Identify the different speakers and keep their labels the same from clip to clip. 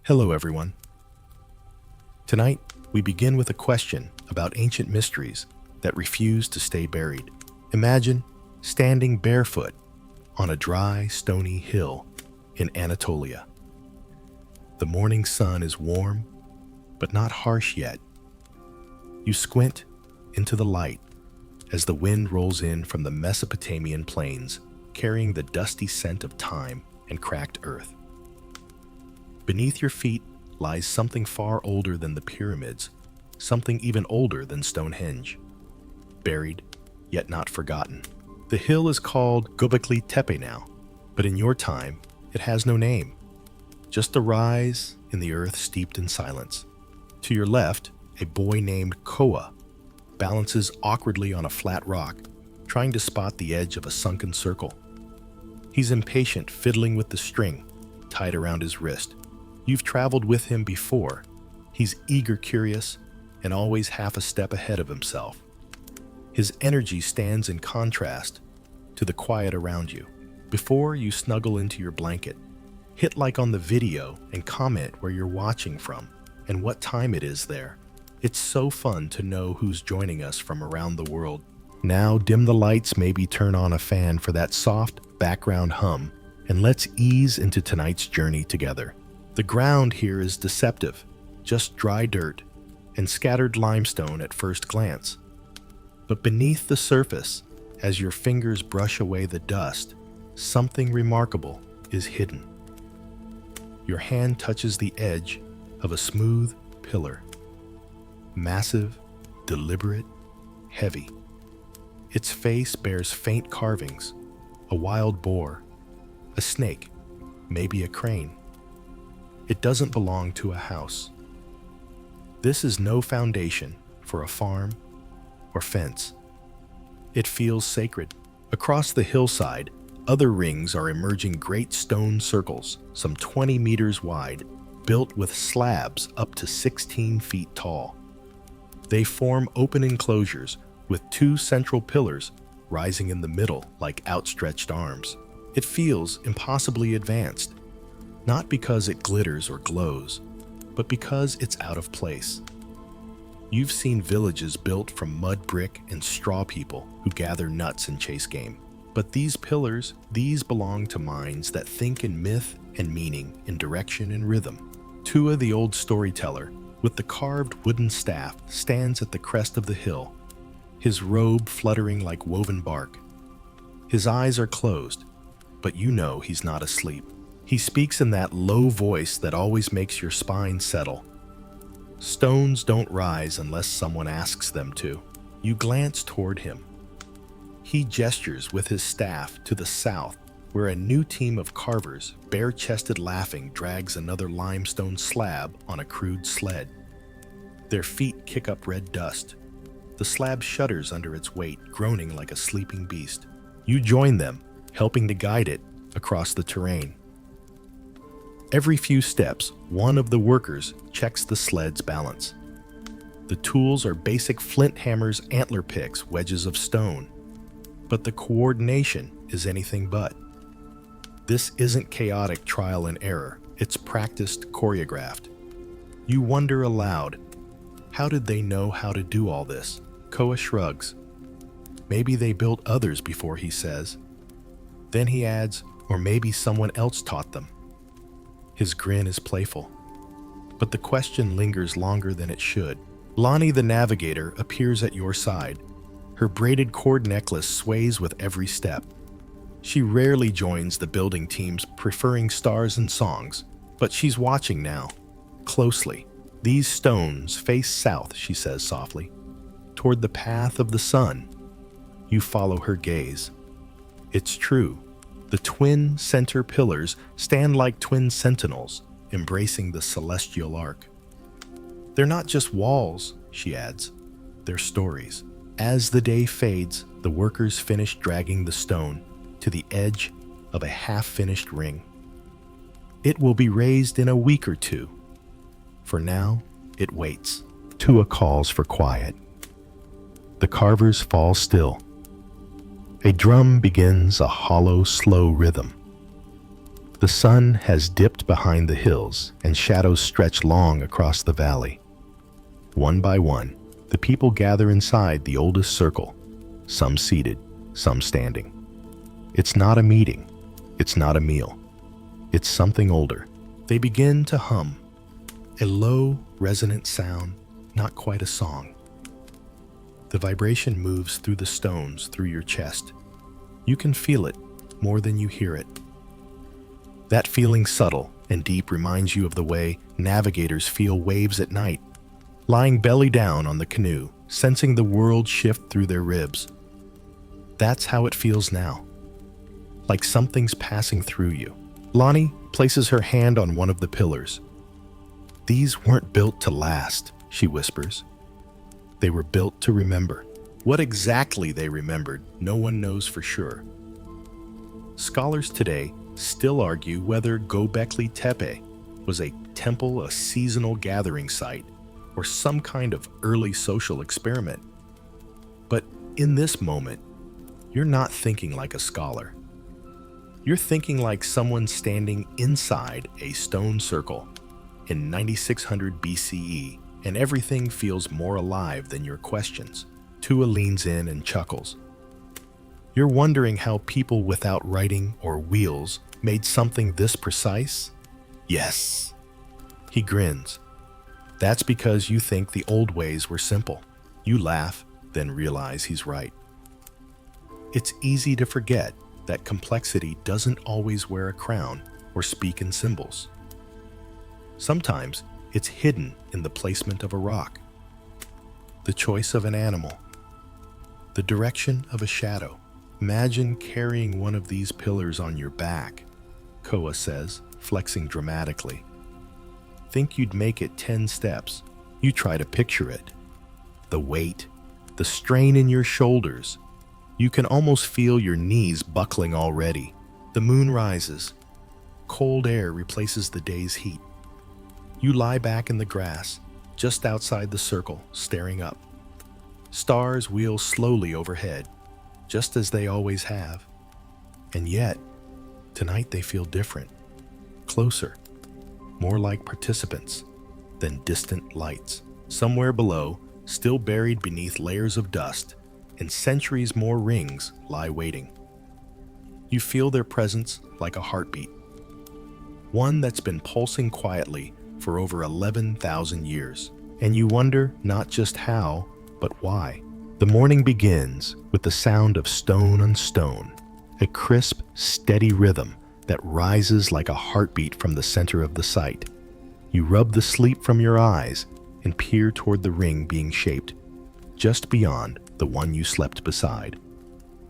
Speaker 1: Hello, everyone. Tonight, we begin with a question about ancient mysteries that refuse to stay buried. Imagine standing barefoot on a dry, stony hill in Anatolia. The morning sun is warm, but not harsh yet. You squint into the light as the wind rolls in from the Mesopotamian plains, carrying the dusty scent of time and cracked earth. Beneath your feet lies something far older than the pyramids, something even older than Stonehenge. Buried, yet not forgotten. The hill is called Göbekli Tepe now, but in your time, it has no name. Just a rise in the earth steeped in silence. To your left, a boy named Koa balances awkwardly on a flat rock, trying to spot the edge of a sunken circle. He's impatient, fiddling with the string tied around his wrist. You've traveled with him before. He's eager, curious, and always half a step ahead of himself. His energy stands in contrast to the quiet around you. Before you snuggle into your blanket, hit like on the video and comment where you're watching from and what time it is there. It's so fun to know who's joining us from around the world. Now dim the lights, maybe turn on a fan for that soft background hum, and let's ease into tonight's journey together. The ground here is deceptive, just dry dirt and scattered limestone at first glance. But beneath the surface, as your fingers brush away the dust, something remarkable is hidden. Your hand touches the edge of a smooth pillar. Massive, deliberate, heavy. Its face bears faint carvings, a wild boar, a snake, maybe a crane. It doesn't belong to a house. This is no foundation for a farm or fence. It feels sacred. Across the hillside, other rings are emerging, great stone circles, some 20 meters wide, built with slabs up to 16 feet tall. They form open enclosures with two central pillars rising in the middle like outstretched arms. It feels impossibly advanced. Not because it glitters or glows, but because it's out of place. You've seen villages built from mud brick and straw people who gather nuts and chase game. But these pillars, these belong to minds that think in myth and meaning, in direction and rhythm. Tua, the old storyteller, with the carved wooden staff, stands at the crest of the hill, his robe fluttering like woven bark. His eyes are closed, but you know he's not asleep. He speaks in that low voice that always makes your spine settle. Stones don't rise unless someone asks them to. You glance toward him. He gestures with his staff to the south, where a new team of carvers, bare-chested laughing, drags another limestone slab on a crude sled. Their feet kick up red dust. The slab shudders under its weight, groaning like a sleeping beast. You join them, helping to guide it across the terrain. Every few steps, one of the workers checks the sled's balance. The tools are basic flint hammers, antler picks, wedges of stone. But the coordination is anything but. This isn't chaotic trial and error, it's practiced, choreographed. You wonder aloud, how did they know how to do all this? Koa shrugs. Maybe they built others before, he says. Then he adds, or maybe someone else taught them. His grin is playful, but the question lingers longer than it should. Lonnie the navigator appears at your side. Her braided cord necklace sways with every step. She rarely joins the building teams, preferring stars and songs, but she's watching now, closely. These stones face south, she says softly, toward the path of the sun. You follow her gaze. It's true. The twin center pillars stand like twin sentinels, embracing the celestial arc. They're not just walls, she adds. They're stories. As the day fades, the workers finish dragging the stone to the edge of a half-finished ring. It will be raised in a week or two. For now, it waits. Tua calls for quiet. The carvers fall still. A drum begins a hollow, slow rhythm. The sun has dipped behind the hills and shadows stretch long across the valley. One by one, the people gather inside the oldest circle, some seated, some standing. It's not a meeting, it's not a meal, it's something older. They begin to hum, a low, resonant sound, not quite a song. The vibration moves through the stones, through your chest. You can feel it more than you hear it. That feeling, subtle and deep, reminds you of the way navigators feel waves at night, lying belly down on the canoe, sensing the world shift through their ribs. That's how it feels now, like something's passing through you. Lonnie places her hand on one of the pillars. "These weren't built to last," she whispers. "They were built to remember." What exactly they remembered, no one knows for sure. Scholars today still argue whether Göbekli Tepe was a temple, a seasonal gathering site, or some kind of early social experiment. But in this moment, you're not thinking like a scholar. You're thinking like someone standing inside a stone circle in 9600 BCE, and everything feels more alive than your questions. Tua leans in and chuckles. "You're wondering how people without writing or wheels made something this precise?" "Yes." He grins. "That's because you think the old ways were simple." You laugh, then realize he's right. It's easy to forget that complexity doesn't always wear a crown or speak in symbols. Sometimes it's hidden in the placement of a rock, the choice of an animal, the direction of a shadow. "Imagine carrying one of these pillars on your back," Koa says, flexing dramatically. "Think you'd make it 10 steps. You try to picture it. The weight, the strain in your shoulders. You can almost feel your knees buckling already." The moon rises. Cold air replaces the day's heat. You lie back in the grass, just outside the circle, staring up. Stars wheel slowly overhead, just as they always have. And yet, tonight they feel different, closer, more like participants than distant lights. Somewhere below, still buried beneath layers of dust, and centuries more rings lie waiting. You feel their presence like a heartbeat, one that's been pulsing quietly for over 11,000 years. And you wonder not just how, but why. The morning begins with the sound of stone on stone, a crisp, steady rhythm that rises like a heartbeat from the center of the site. You rub the sleep from your eyes and peer toward the ring being shaped, just beyond the one you slept beside.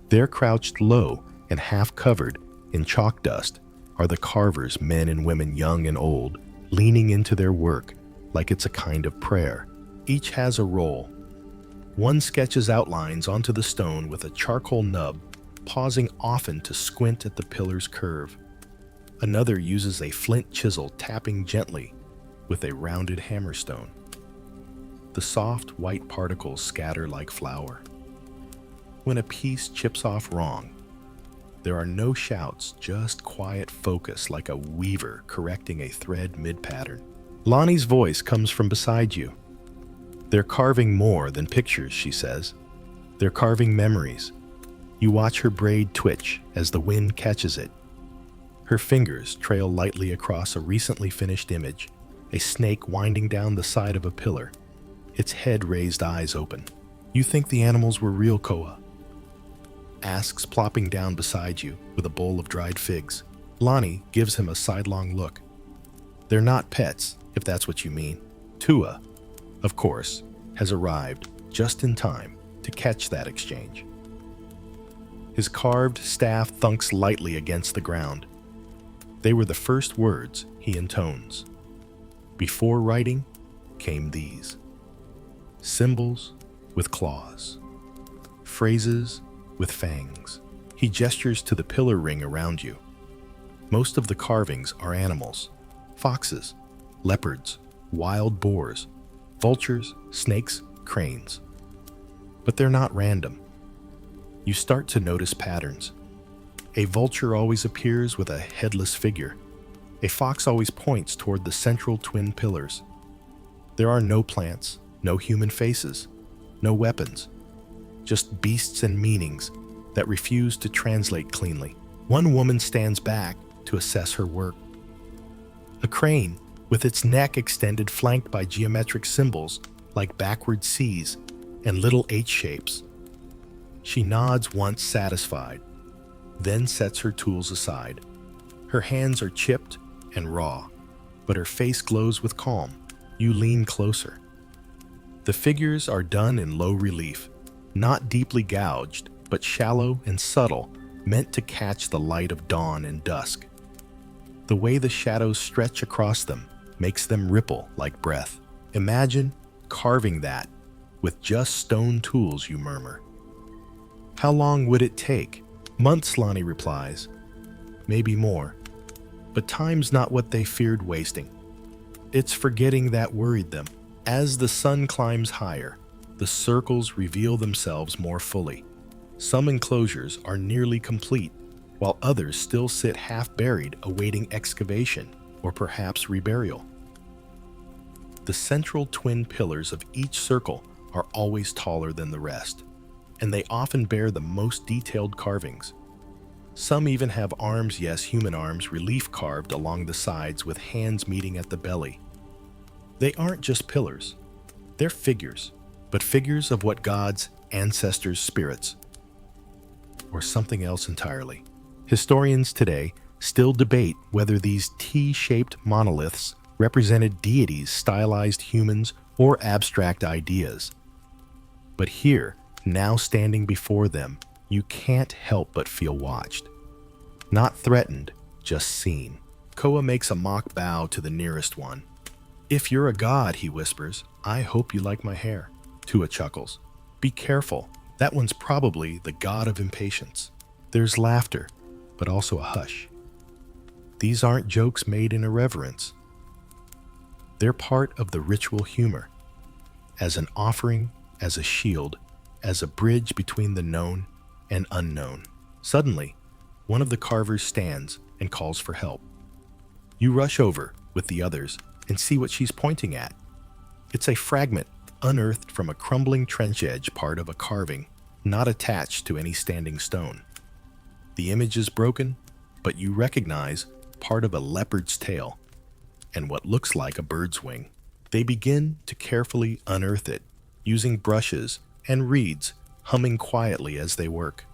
Speaker 1: There, crouched low and half covered in chalk dust, are the carvers, men and women young and old, leaning into their work like it's a kind of prayer. Each has a role. One sketches outlines onto the stone with a charcoal nub, pausing often to squint at the pillar's curve. Another uses a flint chisel, tapping gently with a rounded hammerstone. The soft white particles scatter like flour. When a piece chips off wrong, there are no shouts, just quiet focus, like a weaver correcting a thread mid-pattern. Lonnie's voice comes from beside you. "They're carving more than pictures," she says. "They're carving memories." You watch her braid twitch as the wind catches it. Her fingers trail lightly across a recently finished image, a snake winding down the side of a pillar, its head raised, eyes open. "You think the animals were real, Koa?" asks, plopping down beside you with a bowl of dried figs. Lonnie gives him a sidelong look. "They're not pets, if that's what you mean." Tua, of course, has arrived just in time to catch that exchange. His carved staff thunks lightly against the ground. They were the first words he intones. Before writing came these: symbols with claws, phrases with fangs. He gestures to the pillar ring around you. Most of the carvings are animals: foxes, leopards, wild boars, vultures, snakes, cranes. But they're not random. You start to notice patterns. A vulture always appears with a headless figure. A fox always points toward the central twin pillars. There are no plants, no human faces, no weapons, just beasts and meanings that refuse to translate cleanly. One woman stands back to assess her work. A crane, with its neck extended, flanked by geometric symbols like backward C's and little H shapes. She nods once satisfied, then sets her tools aside. Her hands are chipped and raw, but her face glows with calm. You lean closer. The figures are done in low relief, not deeply gouged, but shallow and subtle, meant to catch the light of dawn and dusk. The way the shadows stretch across them makes them ripple like breath. Imagine carving that with just stone tools, you murmur. How long would it take? Months, Lonnie replies. Maybe more. But time's not what they feared wasting. It's forgetting that worried them. As the sun climbs higher, the circles reveal themselves more fully. Some enclosures are nearly complete, while others still sit half-buried awaiting excavation or perhaps reburial. The central twin pillars of each circle are always taller than the rest, and they often bear the most detailed carvings. Some even have arms, yes, human arms, relief carved along the sides with hands meeting at the belly. They aren't just pillars, they're figures, but figures of what God's ancestors' spirits, or something else entirely. Historians today still debate whether these T-shaped monoliths represented deities, stylized humans, or abstract ideas. But here, now standing before them, you can't help but feel watched. Not threatened, just seen. Koa makes a mock bow to the nearest one. If you're a god, he whispers, I hope you like my hair. Tua chuckles. Be careful, that one's probably the god of impatience. There's laughter, but also a hush. These aren't jokes made in irreverence. They're part of the ritual humor, as an offering, as a shield, as a bridge between the known and unknown. Suddenly, one of the carvers stands and calls for help. You rush over with the others and see what she's pointing at. It's a fragment unearthed from a crumbling trench edge, part of a carving, not attached to any standing stone. The image is broken, but you recognize part of a leopard's tail and what looks like a bird's wing. They begin to carefully unearth it, using brushes and reeds, humming quietly as they work.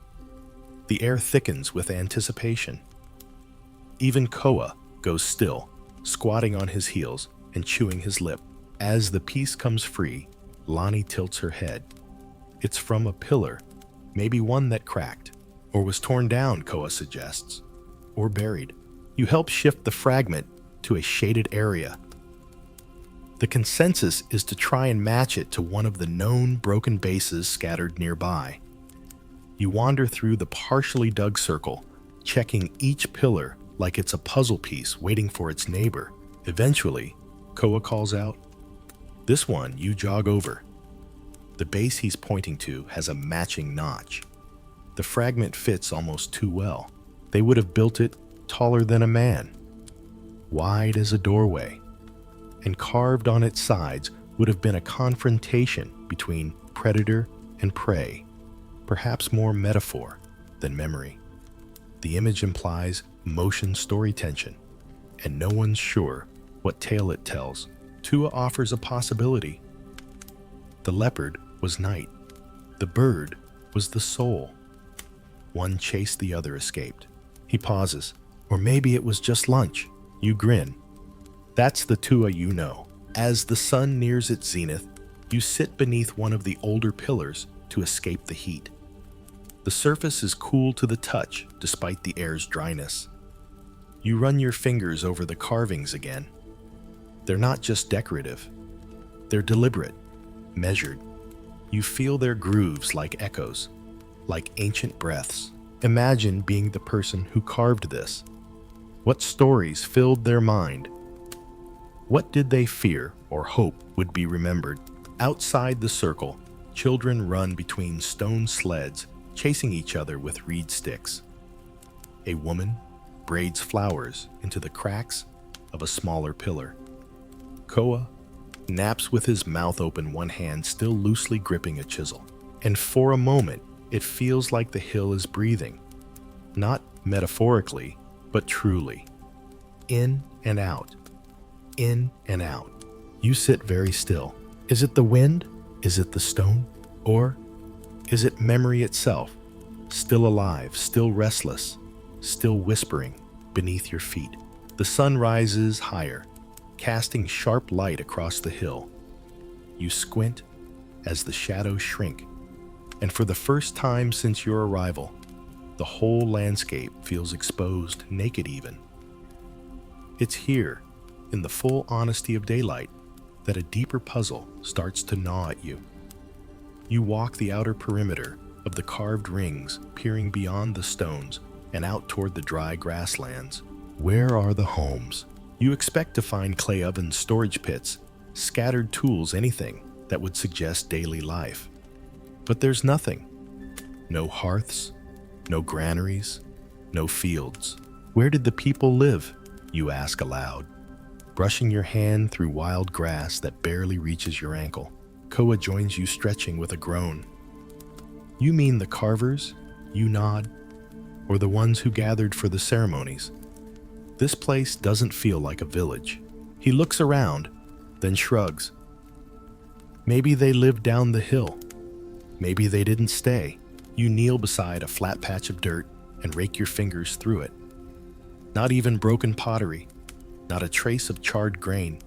Speaker 1: The air thickens with anticipation. Even Koa goes still, squatting on his heels and chewing his lip. As the piece comes free, Lonnie tilts her head. It's from a pillar, maybe one that cracked, or was torn down, Koa suggests, or buried. You help shift the fragment to a shaded area. The consensus is to try and match it to one of the known broken bases scattered nearby. You wander through the partially dug circle, checking each pillar like it's a puzzle piece waiting for its neighbor. Eventually, Koa calls out. This one you jog over. The base he's pointing to has a matching notch. The fragment fits almost too well. They would have built it taller than a man, wide as a doorway, and carved on its sides would have been a confrontation between predator and prey, perhaps more metaphor than memory. The image implies motion story tension, and no one's sure what tale it tells. Tua offers a possibility. The leopard was night. The bird was the soul. One chased, the other escaped. He pauses. Or maybe it was just lunch. You grin. That's the Tua you know. As the sun nears its zenith, you sit beneath one of the older pillars to escape the heat. The surface is cool to the touch despite the air's dryness. You run your fingers over the carvings again. They're not just decorative. They're deliberate, measured. You feel their grooves like echoes, like ancient breaths. Imagine being the person who carved this. What stories filled their mind? What did they fear or hope would be remembered? Outside the circle, children run between stone sleds, chasing each other with reed sticks. A woman braids flowers into the cracks of a smaller pillar. Koa naps with his mouth open, one hand still loosely gripping a chisel. And for a moment, it feels like the hill is breathing. Not metaphorically, but truly. In and out. In and out. You sit very still. Is it the wind? Is it the stone? Or is it memory itself? Still alive, still restless, still whispering beneath your feet. The sun rises higher, casting sharp light across the hill. You squint as the shadows shrink, and for the first time since your arrival, the whole landscape feels exposed, naked even. It's here, in the full honesty of daylight, that a deeper puzzle starts to gnaw at you. You walk the outer perimeter of the carved rings, peering beyond the stones and out toward the dry grasslands. Where are the homes? You expect to find clay ovens, storage pits, scattered tools, anything that would suggest daily life. But there's nothing. No hearths, no granaries, no fields. Where did the people live? You ask aloud, brushing your hand through wild grass that barely reaches your ankle. Koa joins you, stretching with a groan. You mean the carvers? You nod. Or the ones who gathered for the ceremonies? This place doesn't feel like a village. He looks around, then shrugs. Maybe they lived down the hill. Maybe they didn't stay. You kneel beside a flat patch of dirt and rake your fingers through it. Not even broken pottery, not a trace of charred grain,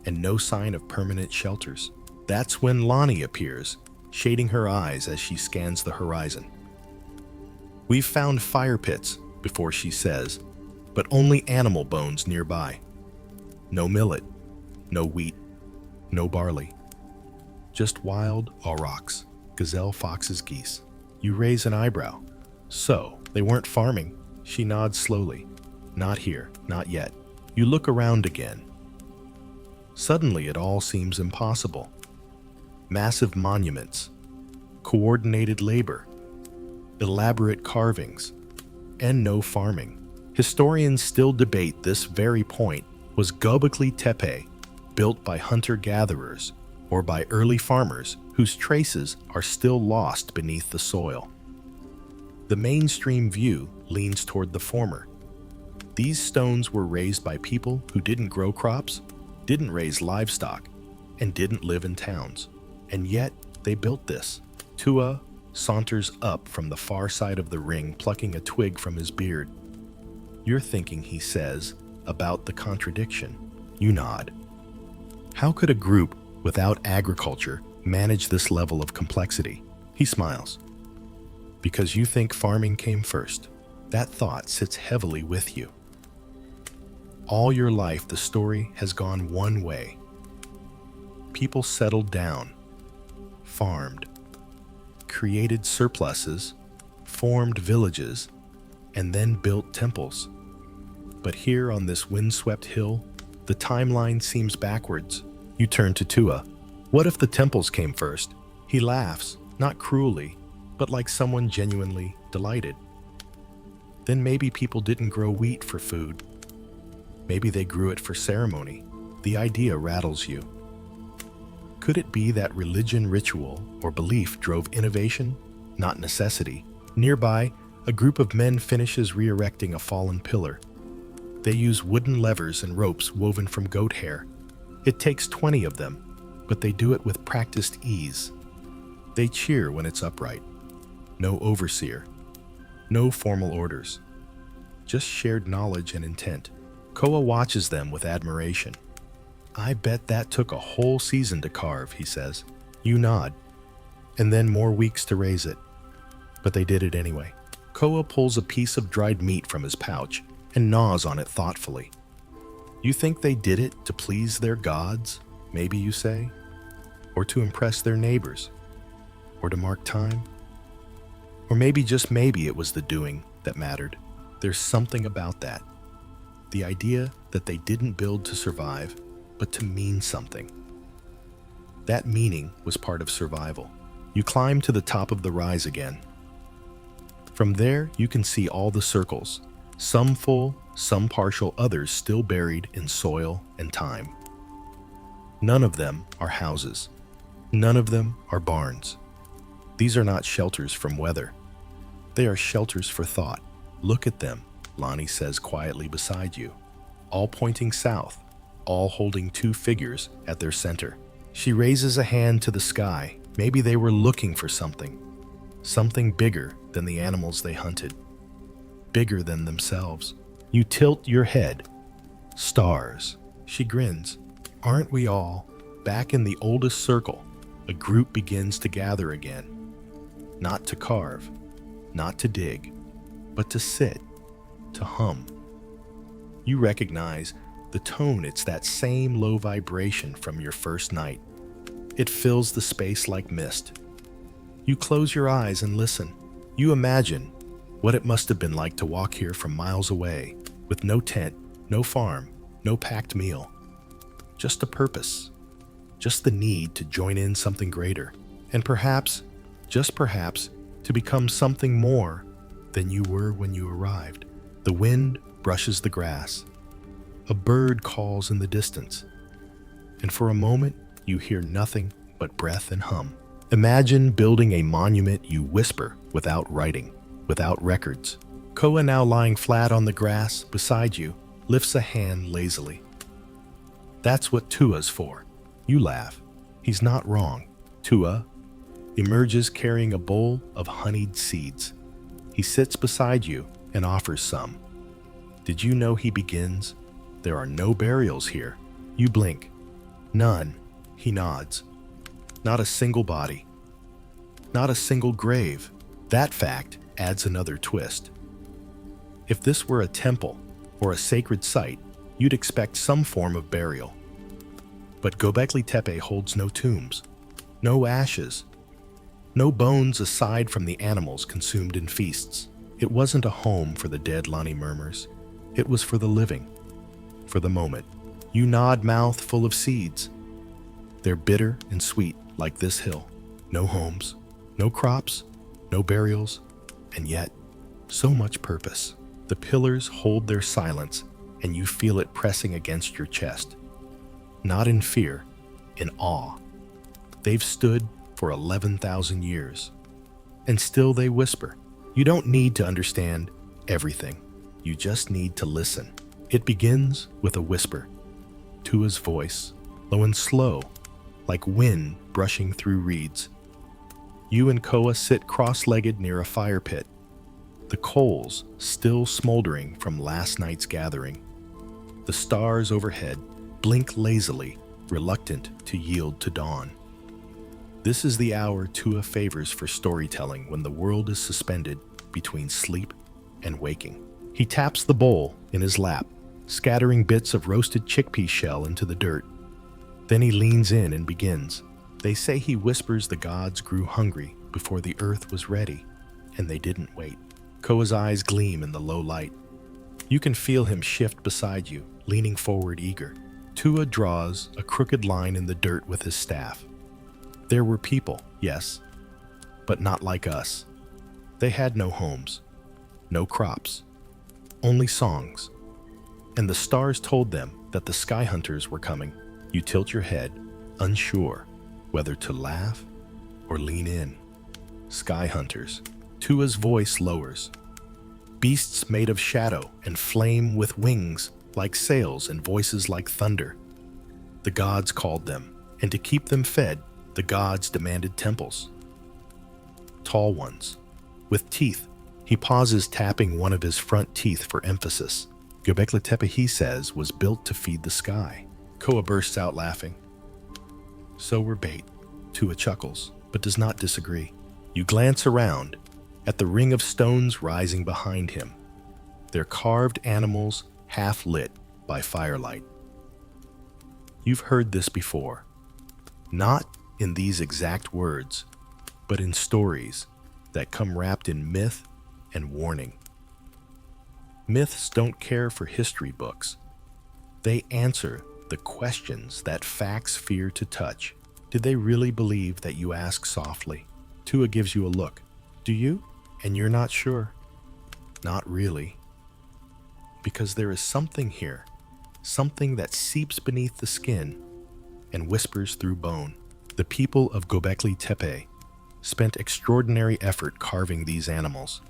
Speaker 1: and no sign of permanent shelters. That's when Lonnie appears, shading her eyes as she scans the horizon. We've found fire pits, before she says, but only animal bones nearby. No millet, no wheat, no barley. Just wild aurochs, gazelle, foxes, geese. You raise an eyebrow. So, they weren't farming. She nods slowly. Not here, not yet. You look around again. Suddenly it all seems impossible. Massive monuments, coordinated labor, elaborate carvings, and no farming. Historians still debate this very point. Was Göbekli Tepe built by hunter-gatherers or by early farmers whose traces are still lost beneath the soil? The mainstream view leans toward the former. These stones were raised by people who didn't grow crops, didn't raise livestock, and didn't live in towns. And yet, they built this. Tua saunters up from the far side of the ring, plucking a twig from his beard. You're thinking, he says, about the contradiction. You nod. How could a group without agriculture manage this level of complexity? He smiles. Because you think farming came first. That thought sits heavily with you. All your life, the story has gone one way. People settled down, farmed, created surpluses, formed villages, and then built temples. But here on this windswept hill, the timeline seems backwards. You turn to Tua. What if the temples came first? He laughs, not cruelly, but like someone genuinely delighted. Then maybe people didn't grow wheat for food. Maybe they grew it for ceremony. The idea rattles you. Could it be that religion, ritual, or belief drove innovation, not necessity? Nearby, a group of men finishes re-erecting a fallen pillar. They use wooden levers and ropes woven from goat hair. It takes 20 of them, but they do it with practiced ease. They cheer when it's upright. No overseer. No formal orders. Just shared knowledge and intent. Koa watches them with admiration. I bet that took a whole season to carve, he says. You nod. And then more weeks to raise it. But they did it anyway. Koa pulls a piece of dried meat from his pouch and gnaws on it thoughtfully. You think they did it to please their gods, maybe you say? Or to impress their neighbors? Or to mark time? Or maybe, just maybe, it was the doing that mattered. There's something about that. The idea that they didn't build to survive, but to mean something. That meaning was part of survival. You climb to the top of the rise again. From there, you can see all the circles, Some full, some partial, others still buried in soil and time. None of them are houses. None of them are barns. These are not shelters from weather. They are shelters for thought. Look at them, Lonnie says quietly beside you, all pointing south, all holding two figures at their center. She raises a hand to the sky. Maybe they were looking for something bigger than the animals they hunted, bigger than themselves. You tilt your head. Stars. She grins. Aren't we all back in the oldest circle? A group begins to gather again. Not to carve, not to dig, but to sit, to hum. You recognize the tone. It's that same low vibration from your first night. It fills the space like mist. You close your eyes and listen. You imagine what it must have been like to walk here from miles away, with no tent, no farm, no packed meal. Just a purpose. Just the need to join in something greater. And perhaps, just perhaps, to become something more than you were when you arrived. The wind brushes the grass. A bird calls in the distance. And for a moment, you hear nothing but breath and hum. Imagine building a monument you whisper without writing, without records. Koa, now lying flat on the grass beside you, lifts a hand lazily. That's what Tua's for. You laugh. He's not wrong. Tua emerges carrying a bowl of honeyed seeds. He sits beside you and offers some. Did you know, he begins, there are no burials here. You blink. None. He nods. Not a single body. Not a single grave. That fact adds another twist. If this were a temple or a sacred site, you'd expect some form of burial. But Göbekli Tepe holds no tombs, no ashes, no bones aside from the animals consumed in feasts. It wasn't a home for the dead, Lonnie murmurs. It was for the living, for the moment. You nod, mouth full of seeds. They're bitter and sweet like this hill. No homes, no crops, no burials, and yet so much purpose. The pillars hold their silence, and you feel it pressing against your chest. Not in fear, in awe. They've stood for 11,000 years, and still they whisper. You don't need to understand everything. You just need to listen. It begins with a whisper. Tua's voice, low and slow, like wind brushing through reeds. You and Koa sit cross-legged near a fire pit, the coals still smoldering from last night's gathering. The stars overhead blink lazily, reluctant to yield to dawn. This is the hour Tua favors for storytelling, when the world is suspended between sleep and waking. He taps the bowl in his lap, scattering bits of roasted chickpea shell into the dirt. Then he leans in and begins. They say he whispers the gods grew hungry before the earth was ready, and they didn't wait. Koa's eyes gleam in the low light. You can feel him shift beside you, leaning forward eager. Tua draws a crooked line in the dirt with his staff. There were people, yes, but not like us. They had no homes, no crops, only songs. And the stars told them that the sky hunters were coming. You tilt your head, unsure whether to laugh or lean in. Sky hunters. Tua's voice lowers. Beasts made of shadow and flame, with wings like sails and voices like thunder. The gods called them, and to keep them fed, the gods demanded temples. Tall ones, with teeth. He pauses, tapping one of his front teeth for emphasis. Göbekli Tepe, he says, was built to feed the sky. Koa bursts out laughing. So were bait. Tua chuckles, but does not disagree. You glance around at the ring of stones rising behind him. They're carved animals, half lit by firelight. You've heard this before. Not in these exact words, but in stories that come wrapped in myth and warning. Myths don't care for history books. They answer the questions that facts fear to touch. Did they really believe that you ask softly? Tua gives you a look. Do you? And you're not sure? Not really. because there is something here, something that seeps beneath the skin and whispers through bone. The people of Göbekli Tepe spent extraordinary effort carving these animals.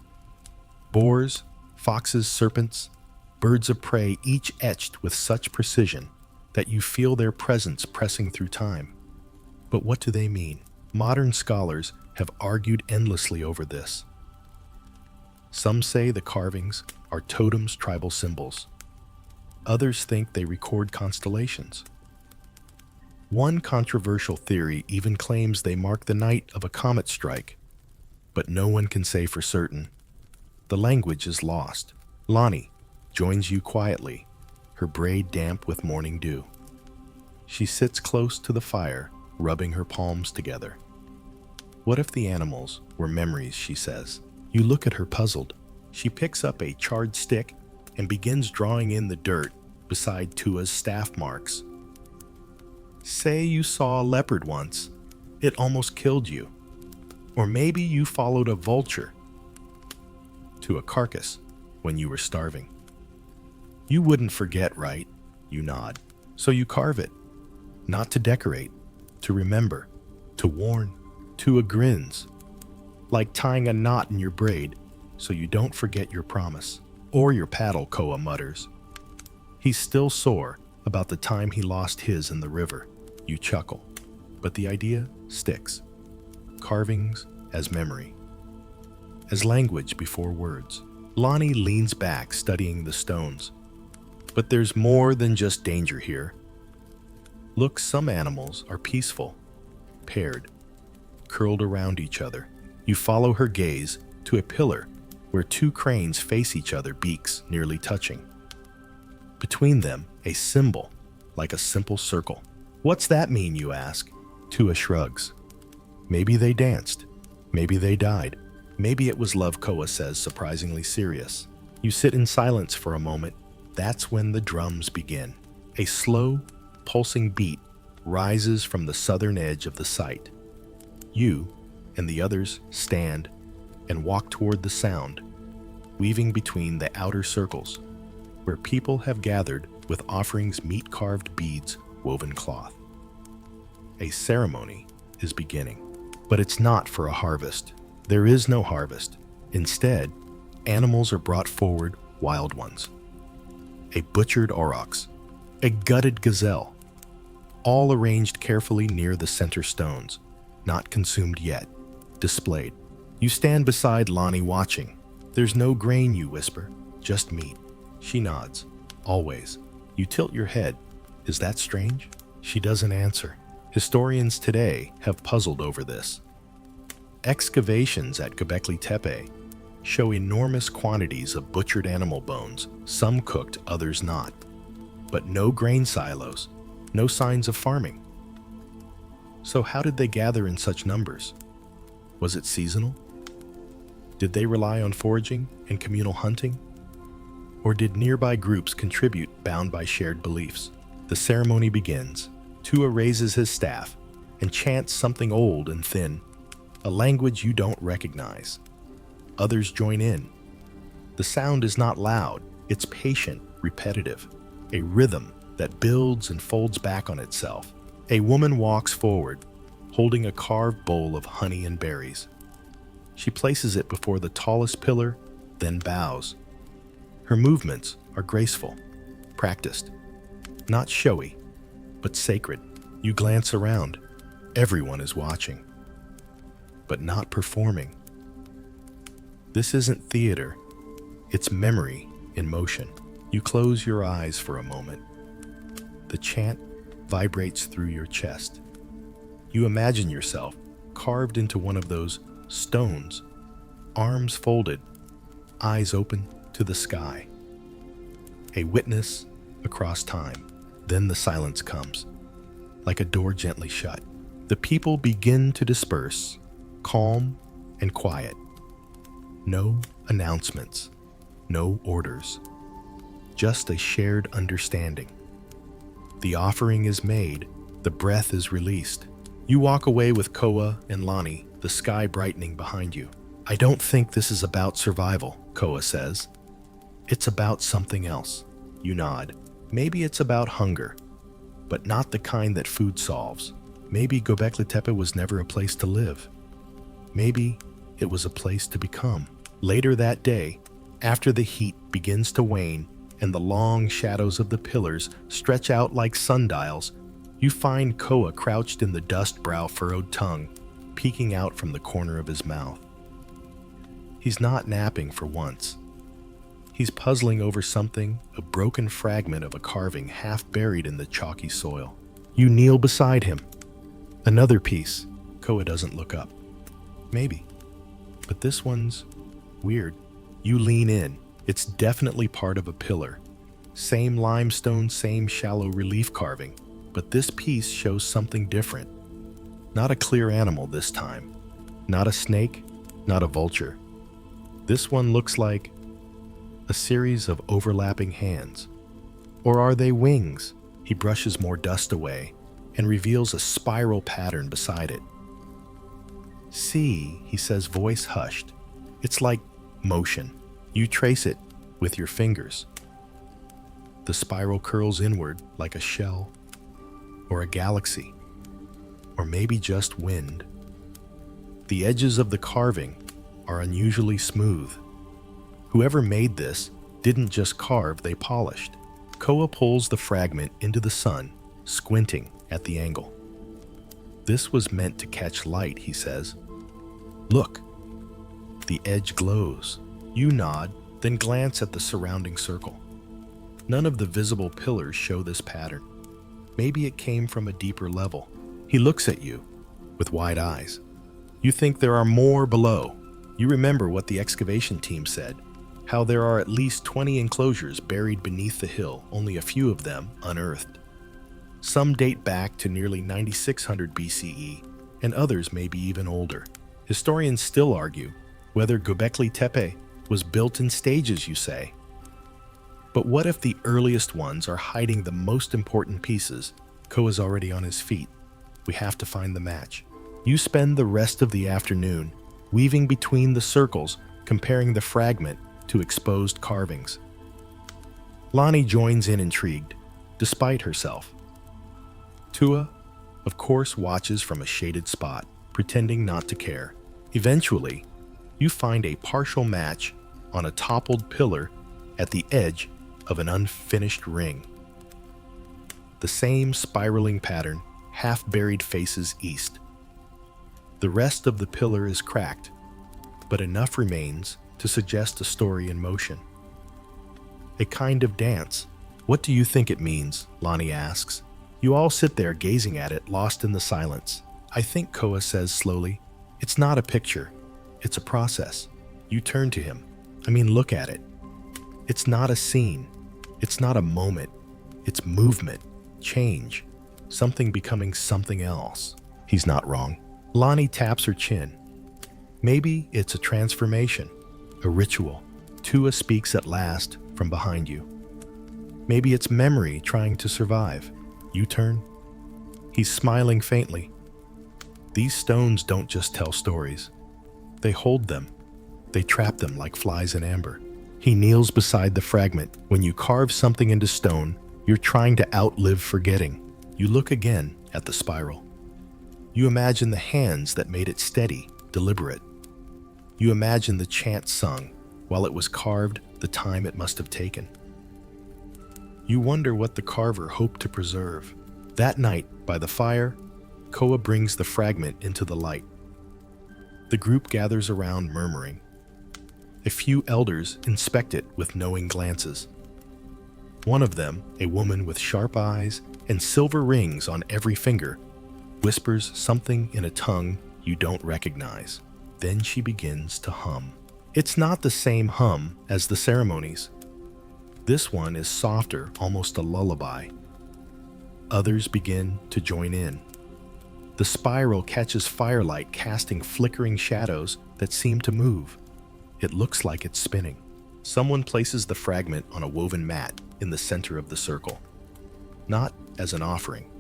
Speaker 1: Boars, foxes, serpents, birds of prey, each etched with such precision that you feel their presence pressing through time. But what do they mean? Modern scholars have argued endlessly over this. Some say the carvings are totems, tribal symbols. Others think they record constellations. One controversial theory even claims they mark the night of a comet strike, but no one can say for certain. The language is lost. Lonnie joins you quietly, her braid damp with morning dew. She sits close to the fire, rubbing her palms together. What if the animals were memories, she says. You look at her puzzled. She picks up a charred stick and begins drawing in the dirt beside Tua's staff marks. Say you saw a leopard once. It almost killed you. Or maybe you followed a vulture to a carcass when you were starving. You wouldn't forget, right? You nod. So you carve it. Not to decorate, to remember, to warn. Tua grins, like tying a knot in your braid so you don't forget your promise. Or your paddle, Koa mutters. He's still sore about the time he lost his in the river. You chuckle, but the idea sticks. Carvings as memory, as language before words. Lonnie leans back, studying the stones. But there's more than just danger here. Look, some animals are peaceful, paired, curled around each other. You follow her gaze to a pillar where two cranes face each other, beaks nearly touching. Between them, a symbol, like a simple circle. What's that mean, you ask? Tua shrugs. Maybe they danced. Maybe they died. Maybe it was love, Koa says, surprisingly serious. You sit in silence for a moment. That's when the drums begin. A slow, pulsing beat rises from the southern edge of the site. You and the others stand and walk toward the sound, weaving between the outer circles, where people have gathered with offerings, meat-carved beads, woven cloth. A ceremony is beginning, but it's not for a harvest. There is no harvest. Instead, animals are brought forward, wild ones. A butchered aurochs, a gutted gazelle, all arranged carefully near the center stones, not consumed yet, displayed. You stand beside Lonnie watching. There's no grain, you whisper, just meat. She nods. Always. You tilt your head. Is that strange? She doesn't answer. Historians today have puzzled over this. Excavations at Göbekli Tepe show enormous quantities of butchered animal bones, some cooked, others not. But no grain silos, no signs of farming. So how did they gather in such numbers? Was it seasonal? Did they rely on foraging and communal hunting? Or did nearby groups contribute, bound by shared beliefs? The ceremony begins. Tua raises his staff and chants something old and thin, a language you don't recognize. Others join in. The sound is not loud, it's patient, repetitive, a rhythm that builds and folds back on itself. A woman walks forward, holding a carved bowl of honey and berries. She places it before the tallest pillar, then bows. Her movements are graceful, practiced, not showy, but sacred. You glance around. Everyone is watching, but not performing. This isn't theater. It's memory in motion. You close your eyes for a moment. The chant vibrates through your chest. You imagine yourself carved into one of those stones, arms folded, eyes open to the sky. A witness across time. Then the silence comes, like a door gently shut. The people begin to disperse, calm and quiet. No announcements, no orders, just a shared understanding. The offering is made, the breath is released. You walk away with Koa and Lonnie, the sky brightening behind you. I don't think this is about survival, Koa says. It's about something else. You nod. Maybe it's about hunger, but not the kind that food solves. Maybe Göbekli Tepe was never a place to live. Maybe it was a place to become. Later that day, after the heat begins to wane and the long shadows of the pillars stretch out like sundials, you find Koa crouched in the dust, brow furrowed, tongue peeking out from the corner of his mouth. He's not napping for once. He's puzzling over something, a broken fragment of a carving half buried in the chalky soil. You kneel beside him. Another piece. Koa doesn't look up. Maybe. But this one's weird. You lean in. It's definitely part of a pillar. Same limestone, same shallow relief carving. But this piece shows something different. Not a clear animal this time. Not a snake, not a vulture. This one looks like a series of overlapping hands. Or are they wings? He brushes more dust away and reveals a spiral pattern beside it. See, he says, voice hushed. It's like motion. You trace it with your fingers. The spiral curls inward like a shell, or a galaxy, or maybe just wind. The edges of the carving are unusually smooth. Whoever made this didn't just carve, they polished. Koa pulls the fragment into the sun, squinting at the angle. This was meant to catch light, he says. Look, the edge glows. You nod, then glance at the surrounding circle. None of the visible pillars show this pattern. Maybe it came from a deeper level. He looks at you with wide eyes. You think there are more below. You remember what the excavation team said, how there are at least 20 enclosures buried beneath the hill, only a few of them unearthed. Some date back to nearly 9600 BCE, and others may be even older. Historians still argue whether Göbekli Tepe was built in stages, you say. But what if the earliest ones are hiding the most important pieces? Koa's already on his feet. We have to find the match. You spend the rest of the afternoon weaving between the circles, comparing the fragment to exposed carvings. Lonnie joins in, intrigued, despite herself. Tua, of course, watches from a shaded spot, pretending not to care. Eventually, you find a partial match on a toppled pillar at the edge of an unfinished ring. The same spiraling pattern, half buried, faces east. The rest of the pillar is cracked, but enough remains to suggest a story in motion. A kind of dance. What do you think it means? Lonnie asks. You all sit there gazing at it, lost in the silence. I think, Koa says slowly, it's not a picture. It's a process. You turn to him. Look at it. It's not a scene. It's not a moment. It's movement, change, something becoming something else. He's not wrong. Lonnie taps her chin. Maybe it's a transformation, a ritual. Tua speaks at last from behind you. Maybe it's memory trying to survive. You turn. He's smiling faintly. These stones don't just tell stories. They hold them. They trap them like flies in amber. He kneels beside the fragment. When you carve something into stone, you're trying to outlive forgetting. You look again at the spiral. You imagine the hands that made it steady, deliberate. You imagine the chant sung while it was carved, the time it must have taken. You wonder what the carver hoped to preserve. That night, by the fire, Koa brings the fragment into the light. The group gathers around, murmuring. A few elders inspect it with knowing glances. One of them, a woman with sharp eyes and silver rings on every finger, whispers something in a tongue you don't recognize. Then she begins to hum. It's not the same hum as the ceremonies. This one is softer, almost a lullaby. Others begin to join in. The spiral catches firelight, casting flickering shadows that seem to move. It looks like it's spinning. Someone places the fragment on a woven mat in the center of the circle. Not as an offering,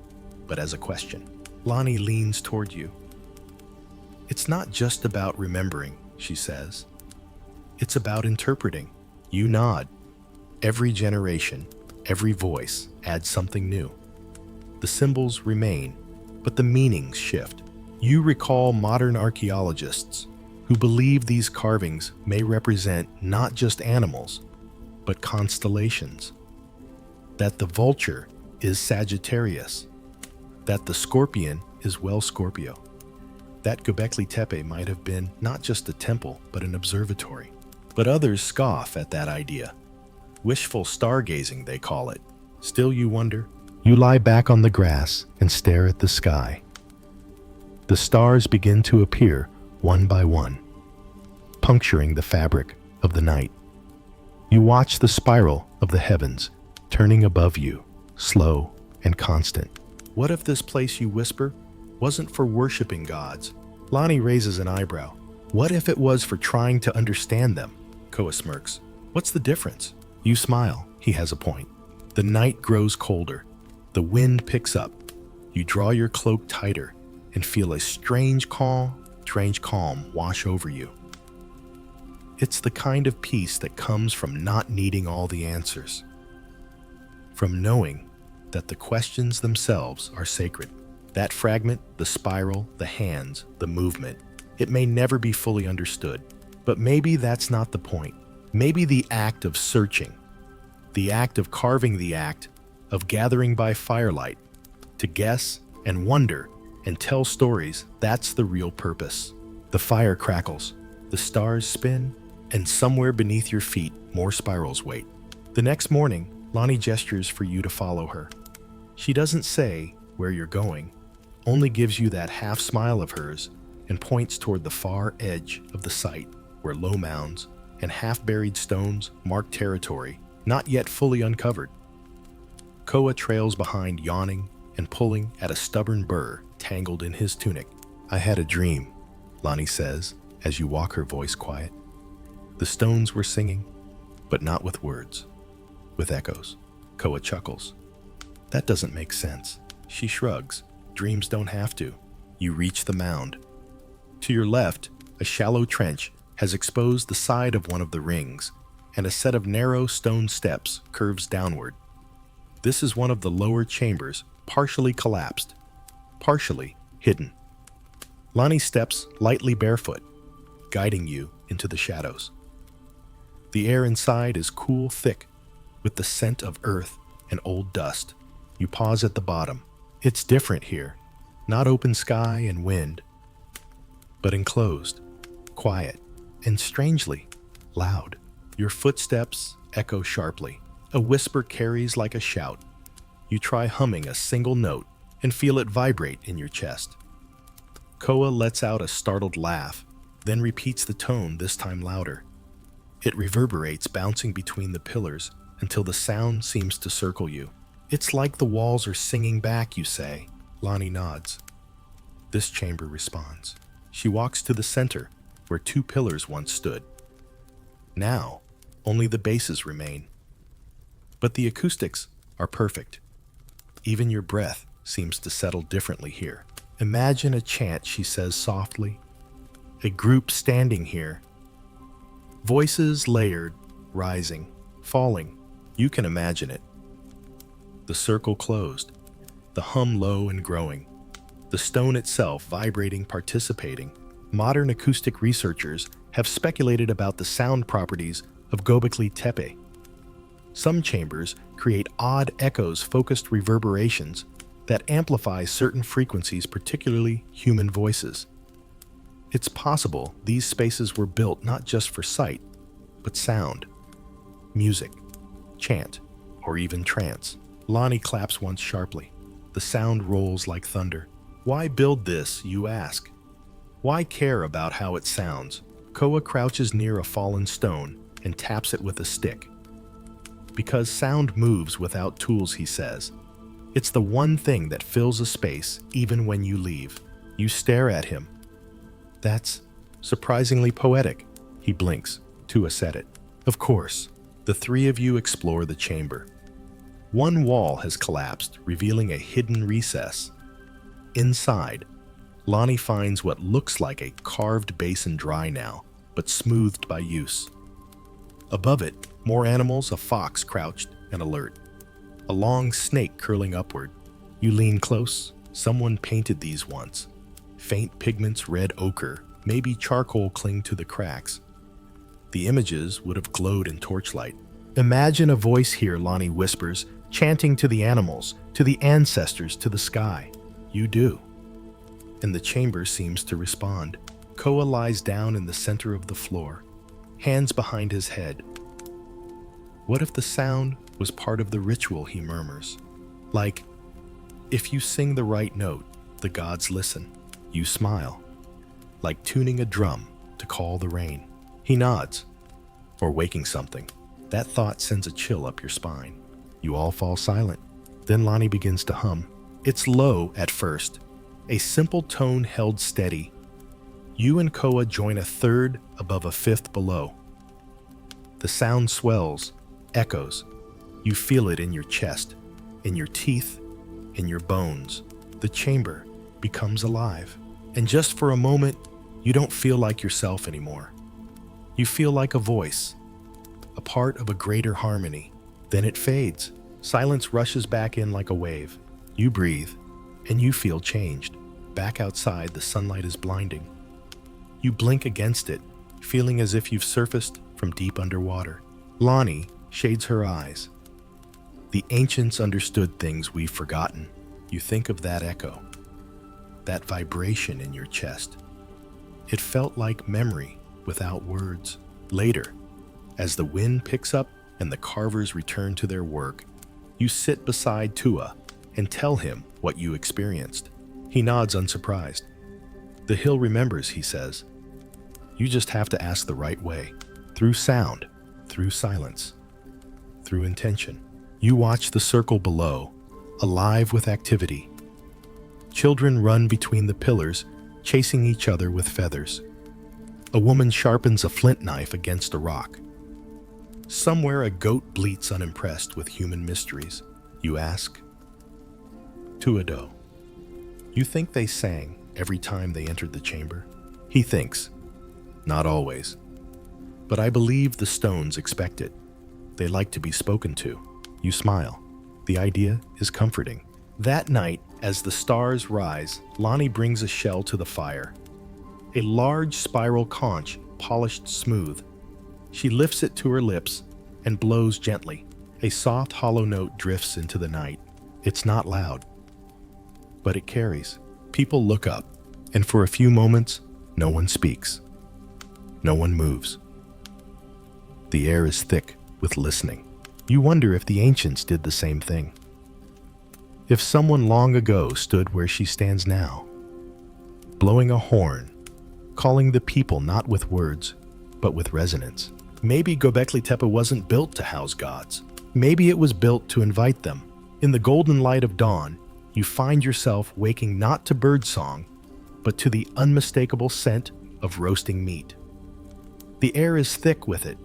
Speaker 1: but as a question. Lonnie leans toward you. It's not just about remembering, she says. It's about interpreting. You nod. Every generation, every voice adds something new. The symbols remain, but the meanings shift. You recall modern archaeologists who believe these carvings may represent not just animals, but constellations. That the vulture is Sagittarius, that the scorpion is well Scorpio, that Göbekli Tepe might have been not just a temple, but an observatory. But others scoff at that idea. Wishful stargazing, they call it. Still you wonder? You lie back on the grass and stare at the sky. The stars begin to appear one by one, puncturing the fabric of the night. You watch the spiral of the heavens turning above you, slow and constant. What if this place, you whisper, wasn't for worshiping gods? Lonnie raises an eyebrow. What if it was for trying to understand them? Koa smirks. What's the difference? You smile. He has a point. The night grows colder. The wind picks up. You draw your cloak tighter and feel a strange calm wash over you. It's the kind of peace that comes from not needing all the answers, from knowing that the questions themselves are sacred. That fragment, the spiral, the hands, the movement, it may never be fully understood, but maybe that's not the point. Maybe the act of searching, the act of carving, the act of gathering by firelight to guess and wonder and tell stories, that's the real purpose. The fire crackles, the stars spin, and somewhere beneath your feet, more spirals wait. The next morning, Lonnie gestures for you to follow her. She doesn't say where you're going, only gives you that half smile of hers and points toward the far edge of the site where low mounds and half-buried stones mark territory not yet fully uncovered. Koa trails behind, yawning and pulling at a stubborn burr tangled in his tunic. I had a dream, Lonnie says as you walk, her voice quiet. The stones were singing, but not with words, with echoes. Koa chuckles. That doesn't make sense. She shrugs. Dreams don't have to. You reach the mound. To your left, a shallow trench has exposed the side of one of the rings, and a set of narrow stone steps curves downward. This is one of the lower chambers, partially collapsed, partially hidden. Lonnie steps lightly barefoot, guiding you into the shadows. The air inside is cool, thick, with the scent of earth and old dust. You pause at the bottom. It's different here. Not open sky and wind, but enclosed, quiet, and strangely loud. Your footsteps echo sharply. A whisper carries like a shout. You try humming a single note and feel it vibrate in your chest. Koa lets out a startled laugh, then repeats the tone, this time louder. It reverberates, bouncing between the pillars until the sound seems to circle you. It's like the walls are singing back, you say. Lonnie nods. This chamber responds. She walks to the center, where two pillars once stood. Now, only the bases remain. But the acoustics are perfect. Even your breath seems to settle differently here. Imagine a chant, she says softly. A group standing here. Voices layered, rising, falling. You can imagine it. The circle closed, the hum low and growing, the stone itself vibrating, participating. Modern acoustic researchers have speculated about the sound properties of Göbekli Tepe. Some chambers create odd echoes, focused reverberations that amplify certain frequencies, particularly human voices. It's possible these spaces were built not just for sight, but sound, music, chant, or even trance. Lonnie claps once sharply. The sound rolls like thunder. Why build this, you ask? Why care about how it sounds? Koa crouches near a fallen stone and taps it with a stick. Because sound moves without tools, he says. It's the one thing that fills a space even when you leave. You stare at him. That's surprisingly poetic. He blinks. Tua said it. Of course. The three of you explore the chamber. One wall has collapsed, revealing a hidden recess. Inside, Lonnie finds what looks like a carved basin, dry now, but smoothed by use. Above it, more animals, a fox crouched and alert. A long snake curling upward. You lean close. Someone painted these once. Faint pigments, red ochre, maybe charcoal cling to the cracks. The images would have glowed in torchlight. Imagine a voice here, Lonnie whispers, chanting to the animals, to the ancestors, to the sky. You do. And the chamber seems to respond. Koa lies down in the center of the floor, hands behind his head. What if the sound was part of the ritual, he murmurs. Like, if you sing the right note, the gods listen. You smile. Like tuning a drum to call the rain. He nods. Or waking something. That thought sends a chill up your spine. You all fall silent. Then Lonnie begins to hum. It's low at first, a simple tone held steady. You and Koa join a third above a fifth below. The sound swells, echoes. You feel it in your chest, in your teeth, in your bones. The chamber becomes alive. And just for a moment, you don't feel like yourself anymore. You feel like a voice, a part of a greater harmony. Then it fades. Silence rushes back in like a wave. You breathe, and you feel changed. Back outside, the sunlight is blinding. You blink against it, feeling as if you've surfaced from deep underwater. Lonnie shades her eyes. The ancients understood things we've forgotten. You think of that echo, that vibration in your chest. It felt like memory without words. Later, as the wind picks up and the carvers return to their work, you sit beside Tua and tell him what you experienced. He nods unsurprised. The hill remembers, he says. You just have to ask the right way. Through sound, through silence, through intention. You watch the circle below, alive with activity. Children run between the pillars, chasing each other with feathers. A woman sharpens a flint knife against a rock. Somewhere a goat bleats unimpressed with human mysteries. You ask. Tuado. You think they sang every time they entered the chamber? He thinks. Not always. But I believe the stones expect it. They like to be spoken to. You smile. The idea is comforting. That night, as the stars rise, Lonnie brings a shell to the fire. A large spiral conch, polished smooth. She lifts it to her lips and blows gently. A soft, hollow note drifts into the night. It's not loud, but it carries. People look up, and for a few moments, no one speaks. No one moves. The air is thick with listening. You wonder if the ancients did the same thing. If someone long ago stood where she stands now, blowing a horn, calling the people not with words, but with resonance. Maybe Göbekli Tepe wasn't built to house gods. Maybe it was built to invite them. In the golden light of dawn, you find yourself waking not to birdsong, but to the unmistakable scent of roasting meat. The air is thick with it,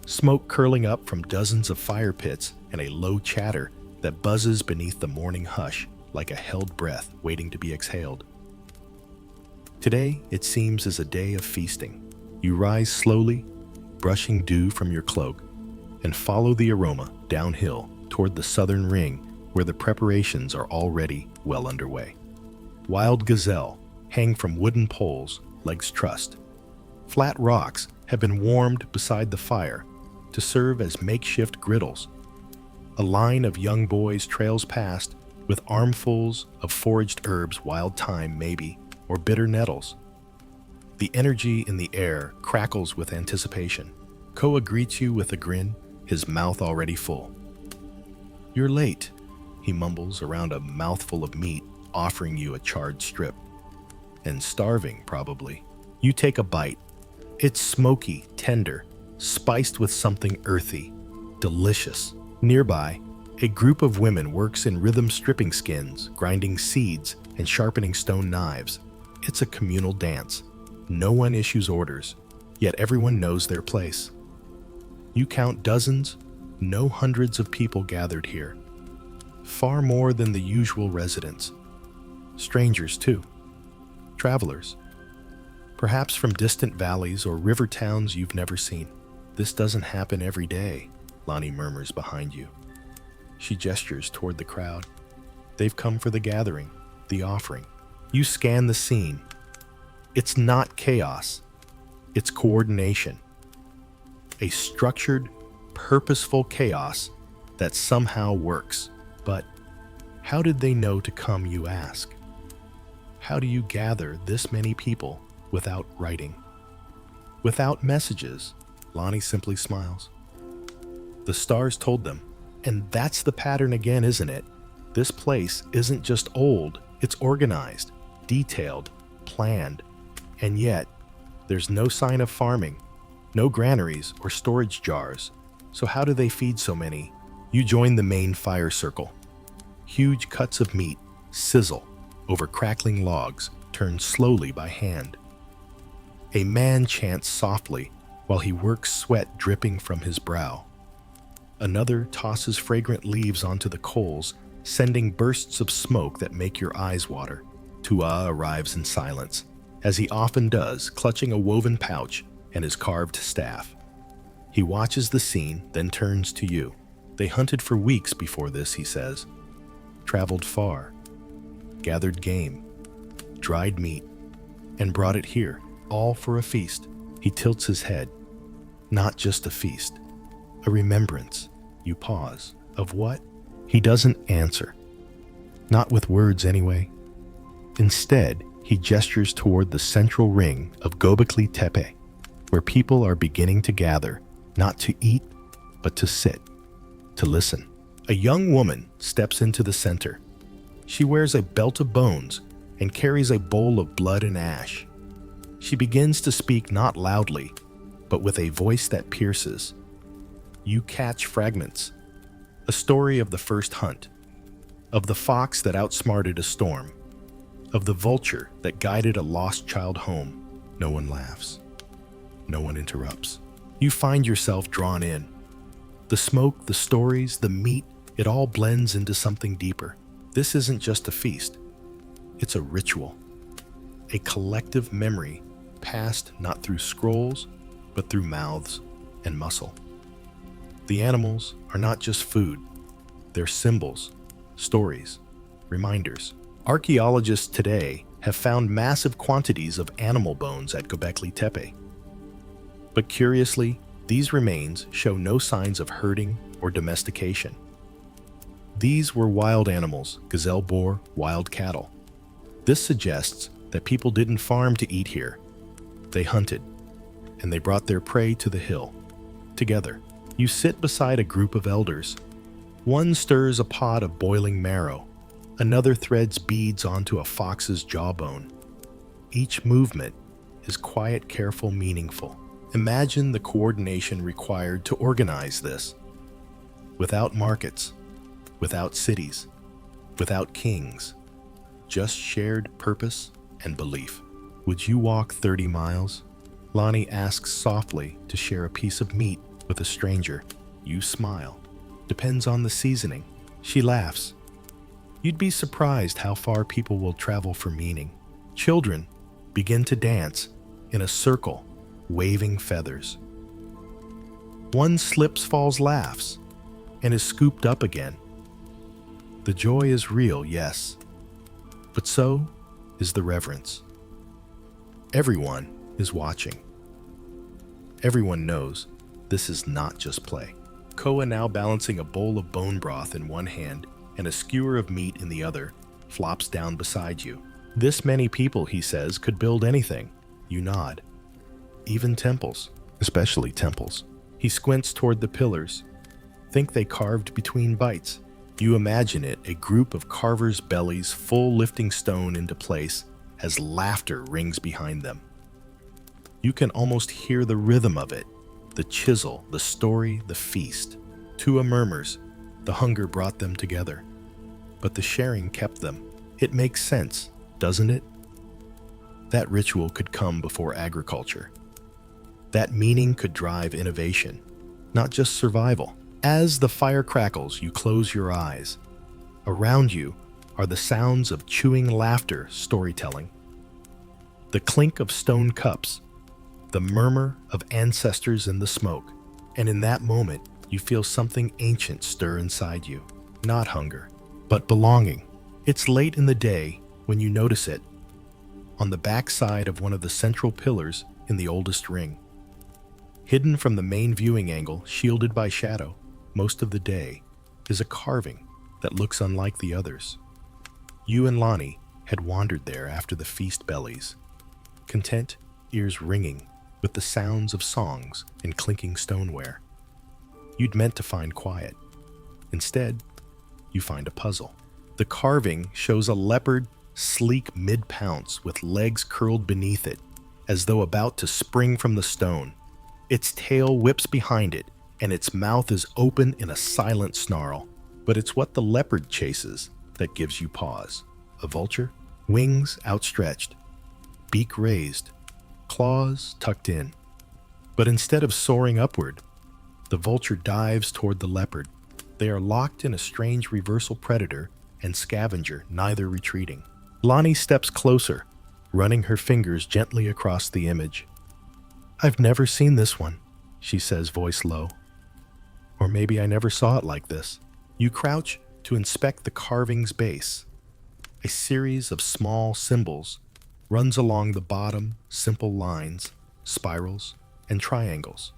Speaker 1: smoke curling up from dozens of fire pits and a low chatter that buzzes beneath the morning hush like a held breath waiting to be exhaled. Today, it seems, is a day of feasting. You rise slowly, brushing dew from your cloak, and follow the aroma downhill toward the southern ring where the preparations are already well underway. Wild gazelle hang from wooden poles, legs trussed. Flat rocks have been warmed beside the fire to serve as makeshift griddles. A line of young boys trails past with armfuls of foraged herbs, wild thyme maybe, or bitter nettles. The energy in the air crackles with anticipation. Koa greets you with a grin, his mouth already full. You're late, he mumbles around a mouthful of meat, offering you a charred strip. And starving, probably. You take a bite. It's smoky, tender, spiced with something earthy, delicious. Nearby, a group of women works in rhythm stripping skins, grinding seeds, and sharpening stone knives. It's a communal dance. No one issues orders, yet everyone knows their place. You count dozens, no hundreds of people gathered here. Far more than the usual residents. Strangers, too. Travelers. Perhaps from distant valleys or river towns you've never seen. This doesn't happen every day, Lonnie murmurs behind you. She gestures toward the crowd. They've come for the gathering, the offering. You scan the scene. It's not chaos. It's coordination. A structured, purposeful chaos that somehow works. But how did they know to come, you ask? How do you gather this many people without writing? Without messages? Lonnie simply smiles. The stars told them, and that's the pattern again, isn't it? This place isn't just old, it's organized, detailed, planned, and yet there's no sign of farming, no granaries or storage jars. So how do they feed so many? You join the main fire circle. Huge cuts of meat sizzle over crackling logs, turned slowly by hand. A man chants softly while he works, sweat dripping from his brow. Another tosses fragrant leaves onto the coals, sending bursts of smoke that make your eyes water. Tua arrives in silence, as he often does, clutching a woven pouch and his carved staff. He watches the scene, then turns to you. They hunted for weeks before this, he says. Traveled far, gathered game, dried meat, and brought it here, all for a feast. He tilts his head. Not just a feast, a remembrance. You pause. Of what? He doesn't answer. Not with words, anyway. Instead, he gestures toward the central ring of Göbekli Tepe, where people are beginning to gather, not to eat, but to sit, to listen. A young woman steps into the center. She wears a belt of bones and carries a bowl of blood and ash. She begins to speak not loudly, but with a voice that pierces. You catch fragments. A story of the first hunt, of the fox that outsmarted a storm, of the vulture that guided a lost child home. No one laughs. No one interrupts. You find yourself drawn in. The smoke, the stories, the meat, it all blends into something deeper. This isn't just a feast. It's a ritual. A collective memory passed not through scrolls, but through mouths and muscle. The animals are not just food. They're symbols, stories, reminders. Archaeologists today have found massive quantities of animal bones at Göbekli Tepe. But curiously, these remains show no signs of herding or domestication. These were wild animals, gazelle boar, wild cattle. This suggests that people didn't farm to eat here. They hunted, and they brought their prey to the hill. Together, you sit beside a group of elders. One stirs a pot of boiling marrow. Another threads beads onto a fox's jawbone. Each movement is quiet, careful, meaningful. Imagine the coordination required to organize this. Without markets, without cities, without kings, just shared purpose and belief. Would you walk 30 miles? Lonnie asks softly to share a piece of meat with a stranger. You smile. Depends on the seasoning. She laughs. You'd be surprised how far people will travel for meaning. Children begin to dance in a circle, waving feathers. One slips, falls, laughs, and is scooped up again. The joy is real, yes, but so is the reverence. Everyone is watching. Everyone knows this is not just play. Koa, now balancing a bowl of bone broth in one hand and a skewer of meat in the other, flops down beside you. This many people, he says, could build anything. You nod. Even temples, especially temples. He squints toward the pillars. Think they carved between bites. You imagine it, a group of carvers' bellies full, lifting stone into place as laughter rings behind them. You can almost hear the rhythm of it, the chisel, the story, the feast. Tua murmurs, the hunger brought them together, but the sharing kept them. It makes sense, doesn't it? That ritual could come before agriculture. That meaning could drive innovation, not just survival. As the fire crackles, you close your eyes. Around you are the sounds of chewing laughter, storytelling. The clink of stone cups, the murmur of ancestors in the smoke. And in that moment, you feel something ancient stir inside you. Not hunger, but belonging. It's late in the day when you notice it, on the backside of one of the central pillars in the oldest ring. Hidden from the main viewing angle, shielded by shadow, most of the day, is a carving that looks unlike the others. You and Lonnie had wandered there after the feast bellies, content, ears ringing with the sounds of songs and clinking stoneware. You'd meant to find quiet. Instead, you find a puzzle. The carving shows a leopard, sleek mid-pounce with legs curled beneath it, as though about to spring from the stone. Its tail whips behind it, and its mouth is open in a silent snarl. But it's what the leopard chases that gives you pause. A vulture, wings outstretched, beak raised, claws tucked in. But instead of soaring upward, the vulture dives toward the leopard. They are locked in a strange reversal, predator and scavenger, neither retreating. Lonnie steps closer, running her fingers gently across the image. "I've never seen this one," she says, voice low. "Or maybe I never saw it like this." You crouch to inspect the carving's base. A series of small symbols runs along the bottom, simple lines, spirals, and triangles.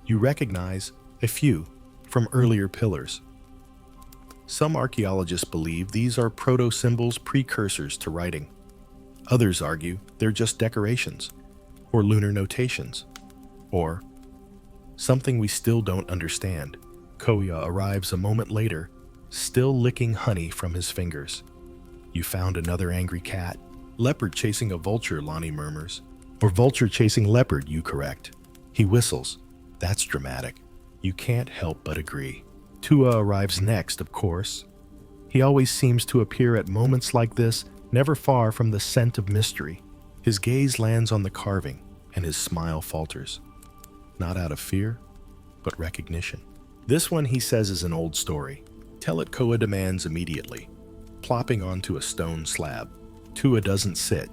Speaker 1: You recognize a few from earlier pillars. Some archaeologists believe these are proto-symbols, precursors to writing. Others argue they're just decorations, or lunar notations, or something we still don't understand. Koya arrives a moment later, still licking honey from his fingers. "You found another angry cat." "Leopard chasing a vulture," Lonnie murmurs. "Or vulture chasing leopard," you correct. He whistles. "That's dramatic." You can't help but agree. Tua arrives next, of course. He always seems to appear at moments like this, never far from the scent of mystery. His gaze lands on the carving, and his smile falters. Not out of fear, but recognition. "This one," he says, "is an old story." "Tell it," Koa demands immediately, plopping onto a stone slab. Tua doesn't sit.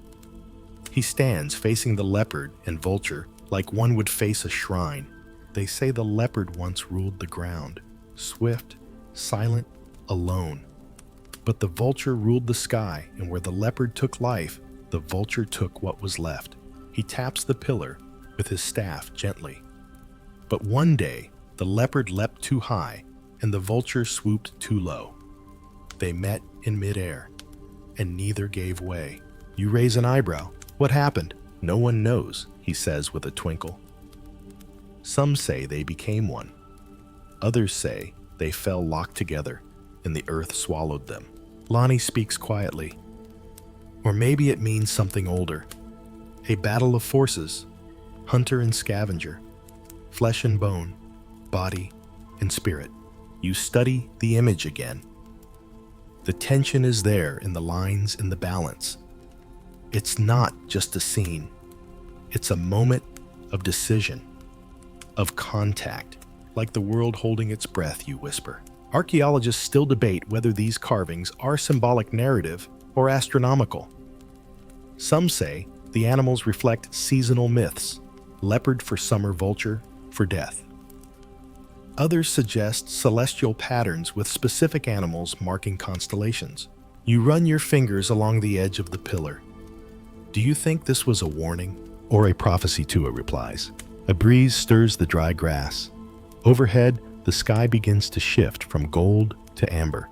Speaker 1: He stands facing the leopard and vulture like one would face a shrine. They say the leopard once ruled the ground, swift, silent, alone. But the vulture ruled the sky, and where the leopard took life, the vulture took what was left. He taps the pillar with his staff gently. But one day, the leopard leapt too high, and the vulture swooped too low. They met in midair, and neither gave way. You raise an eyebrow. "What happened?" "No one knows," he says with a twinkle. Some say they became one. Others say they fell locked together, and the earth swallowed them. Lonnie speaks quietly. Or maybe it means something older. A battle of forces, hunter and scavenger, flesh and bone, body and spirit. You study the image again. The tension is there in the lines and the balance. It's not just a scene. It's a moment of decision, of contact, like the world holding its breath, you whisper. Archaeologists still debate whether these carvings are symbolic narrative or astronomical. Some say the animals reflect seasonal myths, leopard for summer, vulture for death. Others suggest celestial patterns with specific animals marking constellations. You run your fingers along the edge of the pillar. Do you think this was a warning or a prophecy? Tua replies. A breeze stirs the dry grass. Overhead, the sky begins to shift from gold to amber.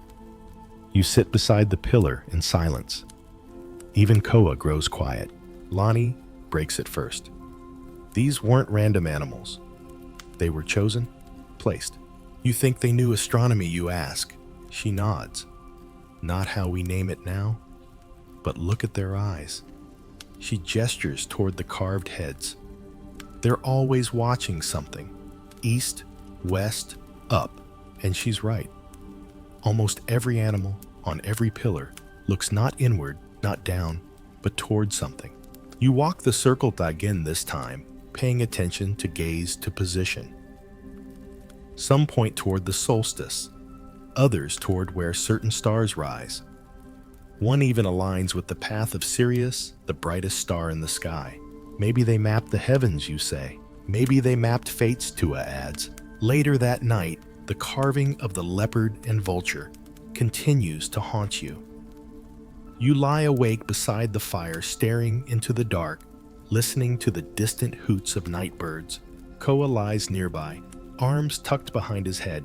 Speaker 1: You sit beside the pillar in silence. Even Koa grows quiet. Lonnie breaks it first. These weren't random animals. They were chosen, placed. You think they knew astronomy, you ask. She nods. Not how we name it now, but look at their eyes. She gestures toward the carved heads. They're always watching something. East, west, up. And she's right. Almost every animal on every pillar looks not inward, not down, but toward something. You walk the circle again this time, paying attention to gaze to position. Some point toward the solstice, others toward where certain stars rise. One even aligns with the path of Sirius, the brightest star in the sky. Maybe they map the heavens, you say. Maybe they mapped fates, Tua adds. Later that night, the carving of the leopard and vulture continues to haunt you. You lie awake beside the fire, staring into the dark, listening to the distant hoots of night birds. Koa lies nearby, arms tucked behind his head.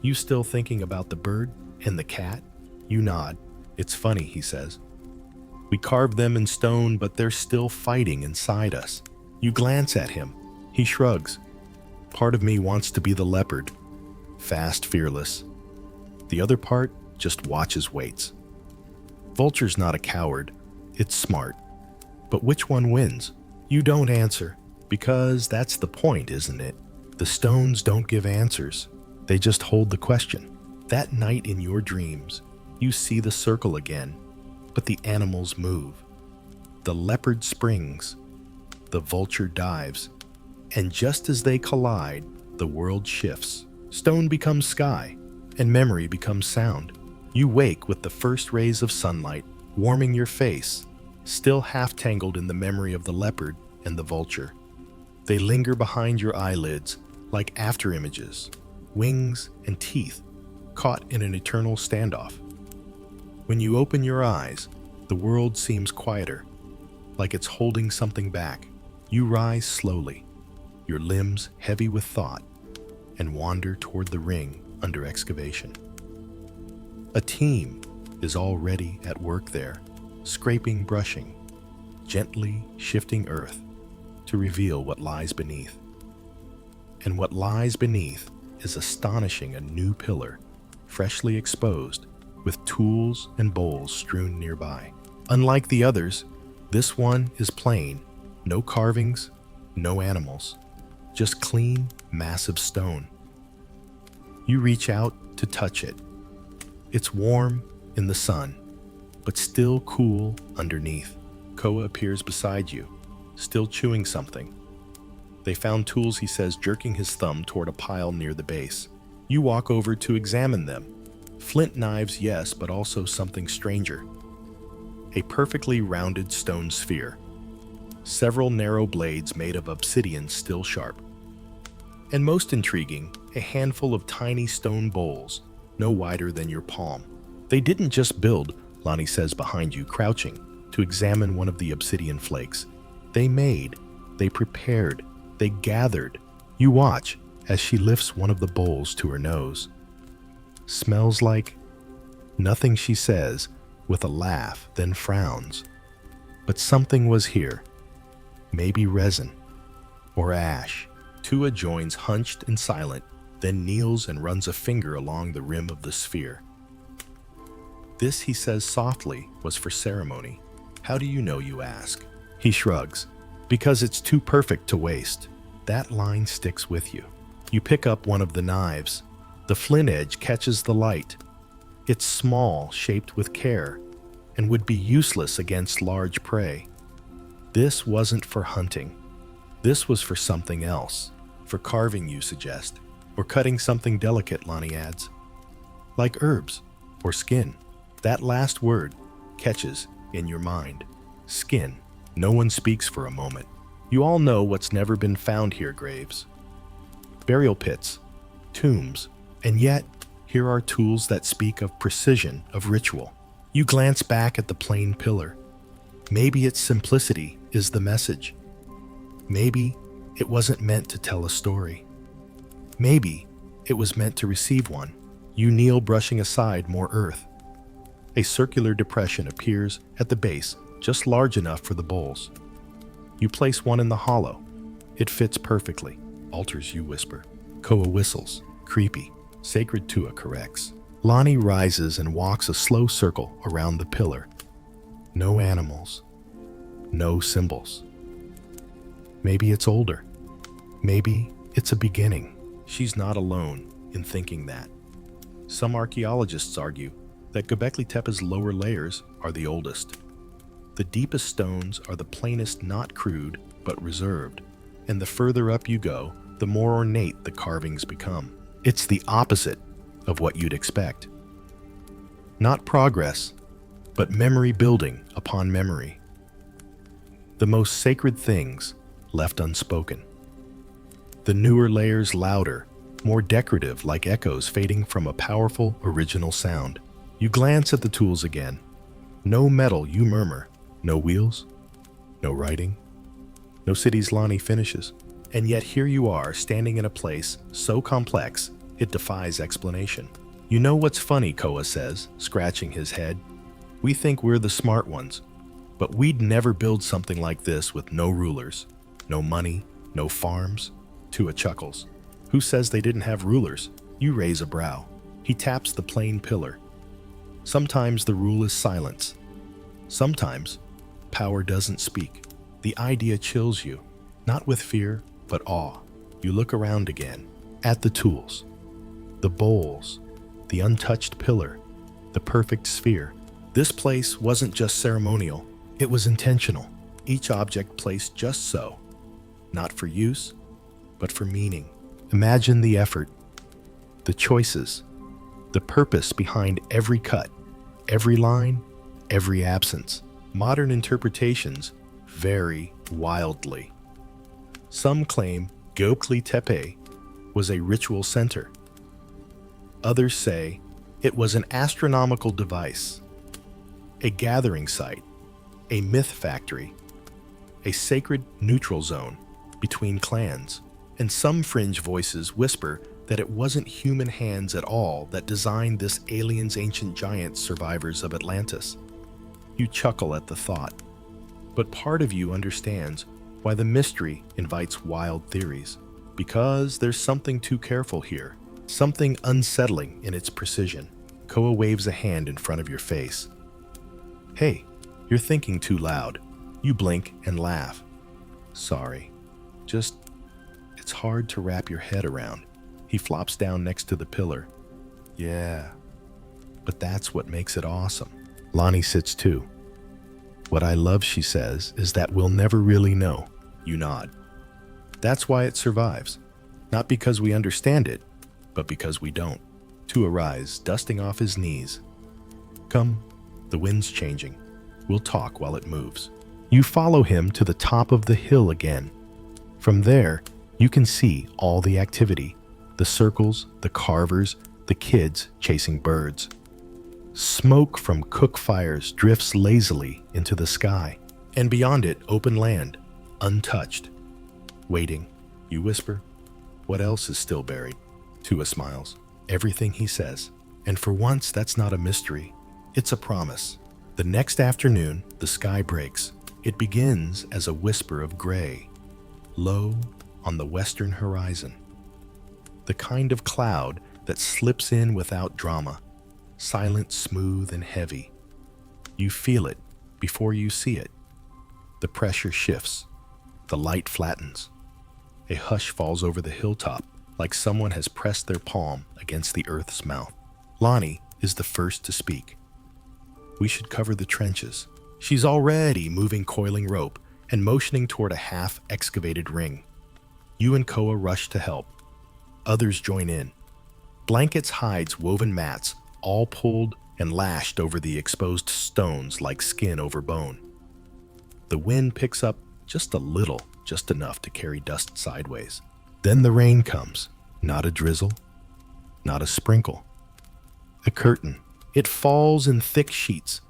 Speaker 1: You still thinking about the bird and the cat? You nod. It's funny, he says. We carved them in stone, but they're still fighting inside us. You glance at him. He shrugs. Part of me wants to be the leopard, fast, fearless. The other part just watches, waits. Vulture's not a coward. It's smart. But which one wins? You don't answer, because that's the point, isn't it? The stones don't give answers. They just hold the question. That night in your dreams, you see the circle again, but the animals move. The leopard springs, the vulture dives, and just as they collide, the world shifts. Stone becomes sky, and memory becomes sound. You wake with the first rays of sunlight warming your face, still half tangled in the memory of the leopard and the vulture. They linger behind your eyelids like afterimages, wings and teeth caught in an eternal standoff. When you open your eyes, the world seems quieter, like it's holding something back. You rise slowly, your limbs heavy with thought, and wander toward the ring under excavation. A team is already at work there, scraping, brushing, gently shifting earth to reveal what lies beneath. And what lies beneath is astonishing, a new pillar, freshly exposed, with tools and bowls strewn nearby. Unlike the others, this one is plain, no carvings, no animals, just clean, massive stone. You reach out to touch it. It's warm in the sun, but still cool underneath. Koa appears beside you, still chewing something. They found tools, he says, jerking his thumb toward a pile near the base. You walk over to examine them. Flint knives, yes, but also something stranger. A perfectly rounded stone sphere. Several narrow blades made of obsidian still sharp. And most intriguing, a handful of tiny stone bowls, no wider than your palm. They didn't just build, Lonnie says behind you, crouching, to examine one of the obsidian flakes. They made, they prepared, they gathered. You watch as she lifts one of the bowls to her nose. Smells like nothing, she says, with a laugh, then frowns. But something was here. Maybe resin or ash. Tua joins, hunched and silent, then kneels and runs a finger along the rim of the sphere. This, he says softly, was for ceremony. How do you know, you ask? He shrugs. Because it's too perfect to waste. That line sticks with you. You pick up one of the knives. The flint edge catches the light. It's small, shaped with care, and would be useless against large prey. This wasn't for hunting. This was for something else. For carving, you suggest. Or cutting something delicate, Lonnie adds. Like herbs or skin. That last word catches in your mind. Skin. No one speaks for a moment. You all know what's never been found here, graves. Burial pits, tombs, and yet here are tools that speak of precision, of ritual. You glance back at the plain pillar. Maybe its simplicity is the message. Maybe it wasn't meant to tell a story. Maybe it was meant to receive one. You kneel, brushing aside more earth. A circular depression appears at the base, just large enough for the bowls. You place one in the hollow. It fits perfectly. Altars, you whisper. Koa whistles. Creepy. Sacred, Tua corrects. Lonnie rises and walks a slow circle around the pillar. No animals. No symbols. Maybe it's older. Maybe it's a beginning. She's not alone in thinking that. Some archaeologists argue that Göbekli Tepe's lower layers are the oldest. The deepest stones are the plainest, not crude, but reserved. And the further up you go, the more ornate the carvings become. It's the opposite of what you'd expect. Not progress, but memory building upon memory. The most sacred things left unspoken. The newer layers louder, more decorative, like echoes fading from a powerful original sound. You glance at the tools again. No metal, you murmur. No wheels, no writing, no cities Lonnie finishes. And yet here you are, standing in a place so complex, it defies explanation. You know what's funny, Koa says, scratching his head. We think we're the smart ones, but we'd never build something like this with no rulers, no money, no farms. Tua chuckles. Who says they didn't have rulers? You raise a brow. He taps the plain pillar. Sometimes the rule is silence. Sometimes power doesn't speak. The idea chills you, not with fear, but awe. You look around again, at the tools, the bowls, the untouched pillar, the perfect sphere. This place wasn't just ceremonial, it was intentional. Each object placed just so, not for use, but for meaning. Imagine the effort, the choices, the purpose behind every cut, every line, every absence. Modern interpretations vary wildly. Some claim Göbekli Tepe was a ritual center. Others say it was an astronomical device, a gathering site, a myth factory, a sacred neutral zone between clans. And some fringe voices whisper that it wasn't human hands at all that designed this alien's ancient giants survivors of Atlantis. You chuckle at the thought, but part of you understands why the mystery invites wild theories. Because there's something too careful here, something unsettling in its precision. Koa waves a hand in front of your face. Hey, you're thinking too loud. You blink and laugh. Sorry, it's hard to wrap your head around. He flops down next to the pillar. Yeah, but that's what makes it awesome. Lonnie sits too. What I love, she says, is that we'll never really know. You nod. That's why it survives. Not because we understand it, but because we don't. Tua rises, dusting off his knees. Come, the wind's changing. We'll talk while it moves. You follow him to the top of the hill again. From there, you can see all the activity, the circles, the carvers, the kids chasing birds. Smoke from cook fires drifts lazily into the sky, and beyond it, open land, untouched. Waiting, you whisper, what else is still buried? Tua smiles. Everything, he says. And for once, that's not a mystery. It's a promise. The next afternoon, the sky breaks. It begins as a whisper of gray, low on the western horizon. The kind of cloud that slips in without drama, silent, smooth, and heavy. You feel it before you see it. The pressure shifts. The light flattens. A hush falls over the hilltop, like someone has pressed their palm against the earth's mouth. Lonnie is the first to speak. We should cover the trenches. She's already moving coiling rope and motioning toward a half-excavated ring. You and Koa rush to help. Others join in. Blankets, hides, woven mats, all pulled and lashed over the exposed stones like skin over bone. The wind picks up just a little, just enough to carry dust sideways. Then the rain comes. Not a drizzle, not a sprinkle. A curtain. It falls in thick sheets,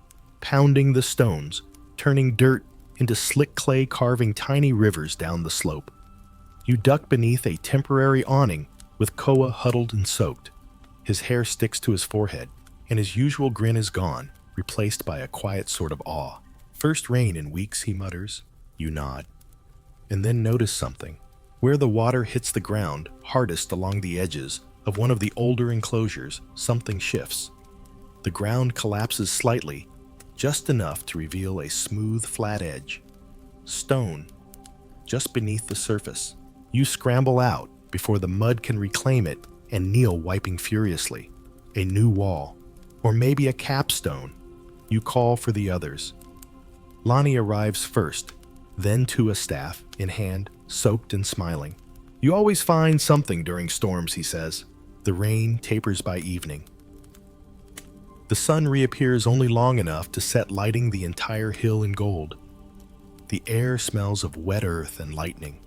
Speaker 1: pounding the stones, turning dirt into slick clay, carving tiny rivers down the slope. You duck beneath a temporary awning with Koa huddled and soaked. His hair sticks to his forehead, and his usual grin is gone, replaced by a quiet sort of awe. First rain in weeks, he mutters. You nod. And then notice something. Where the water hits the ground, hardest along the edges of one of the older enclosures, something shifts. The ground collapses slightly, just enough to reveal a smooth, flat edge. Stone, just beneath the surface. You scramble out before the mud can reclaim it and kneel, wiping furiously. A new wall, or maybe a capstone. You call for the others. Lonnie arrives first, then Tua, staff in hand, soaked and smiling. You always find something during storms, he says. The rain tapers by evening. The sun reappears only long enough to set lighting the entire hill in gold. The air smells of wet earth and lightning.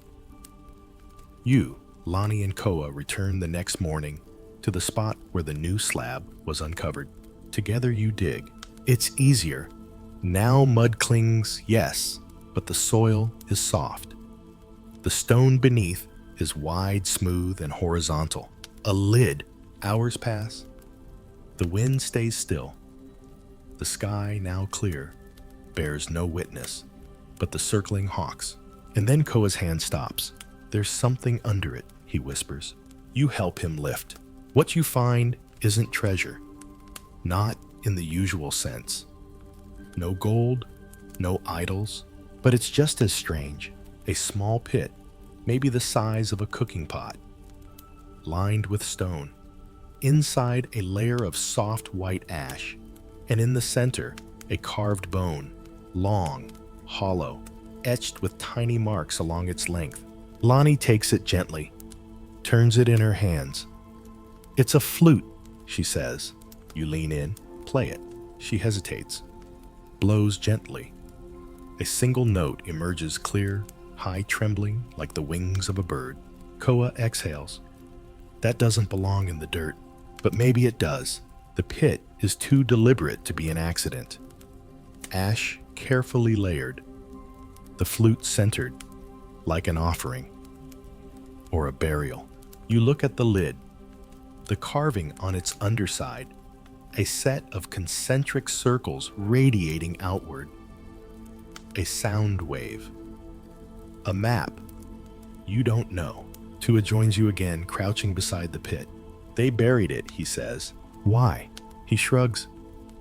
Speaker 1: You, Lonnie and Koa return the next morning to the spot where the new slab was uncovered. Together you dig. It's easier. Now mud clings, yes, but the soil is soft. The stone beneath is wide, smooth, and horizontal. A lid. Hours pass. The wind stays still. The sky, now clear, bears no witness but the circling hawks. And then Koa's hand stops. There's something under it, he whispers. You help him lift. What you find isn't treasure. Not in the usual sense. No gold, no idols, but it's just as strange. A small pit, maybe the size of a cooking pot, lined with stone. Inside, a layer of soft white ash, and in the center, a carved bone, long, hollow, etched with tiny marks along its length. Lonnie takes it gently, turns it in her hands. It's a flute, she says. You lean in, play it. She hesitates, blows gently. A single note emerges clear, high, trembling like the wings of a bird. Koa exhales. That doesn't belong in the dirt, but maybe it does. The pit is too deliberate to be an accident. Ash carefully layered, the flute centered, like an offering or a burial. You look at the lid, the carving on its underside, a set of concentric circles radiating outward, a sound wave, a map. You don't know. Tua joins you again, crouching beside the pit. They buried it, he says. Why? He shrugs.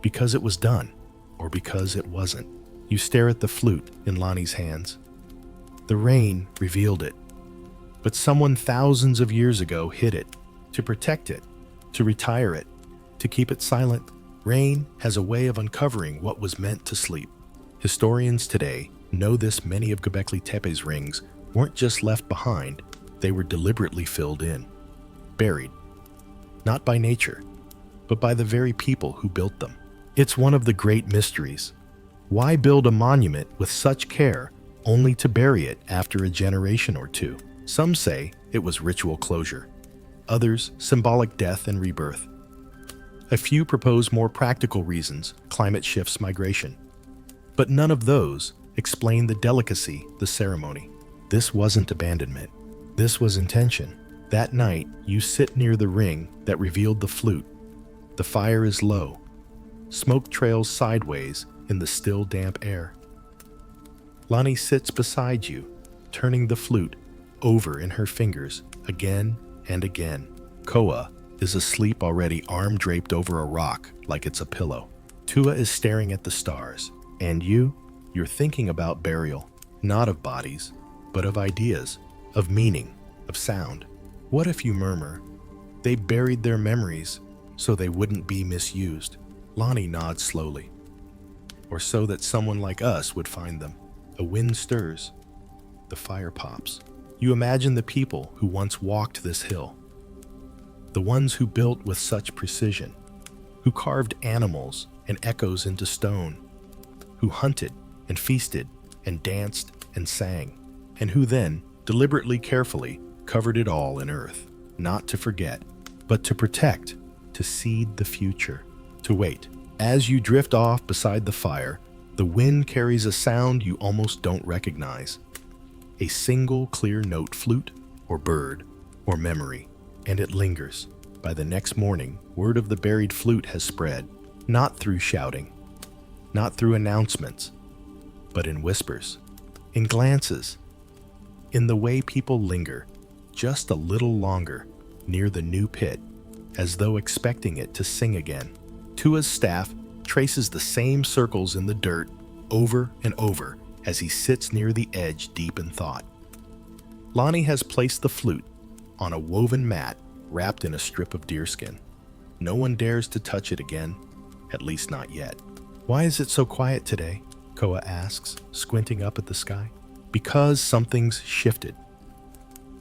Speaker 1: Because it was done, or because it wasn't. You stare at the flute in Lonnie's hands. The rain revealed it, but someone thousands of years ago hid it, to protect it, to retire it, to keep it silent. Rain has a way of uncovering what was meant to sleep. Historians today know this. Many of Göbekli Tepe's rings weren't just left behind, they were deliberately filled in, buried, not by nature, but by the very people who built them. It's one of the great mysteries. Why build a monument with such care only to bury it after a generation or two? Some say it was ritual closure, others symbolic death and rebirth. A few propose more practical reasons, climate shifts, migration. But none of those explain the delicacy, the ceremony. This wasn't abandonment. This was intention. That night, you sit near the ring that revealed the flute. The fire is low. Smoke trails sideways in the still, damp air. Lonnie sits beside you, turning the flute over in her fingers again and again. Koa is asleep already, arm draped over a rock like it's a pillow. Tua is staring at the stars. And you're thinking about burial, not of bodies, but of ideas, of meaning, of sound. What if you murmur, they buried their memories so they wouldn't be misused? Lonnie nods slowly. Or so that someone like us would find them. A wind stirs. The fire pops. You imagine the people who once walked this hill. The ones who built with such precision, who carved animals and echoes into stone, who hunted and feasted and danced and sang, and who then, deliberately, carefully, covered it all in earth, not to forget, but to protect, to seed the future, to wait. As you drift off beside the fire, the wind carries a sound you almost don't recognize. A single clear note, flute or bird or memory, and it lingers. By the next morning, word of the buried flute has spread, not through shouting, not through announcements, but in whispers, in glances, in the way people linger just a little longer near the new pit, as though expecting it to sing again. Tua's staff traces the same circles in the dirt over and over as he sits near the edge, deep in thought. Lonnie has placed the flute on a woven mat wrapped in a strip of deerskin. No one dares to touch it again, at least not yet. Why is it so quiet today? Koa asks, squinting up at the sky. Because something's shifted.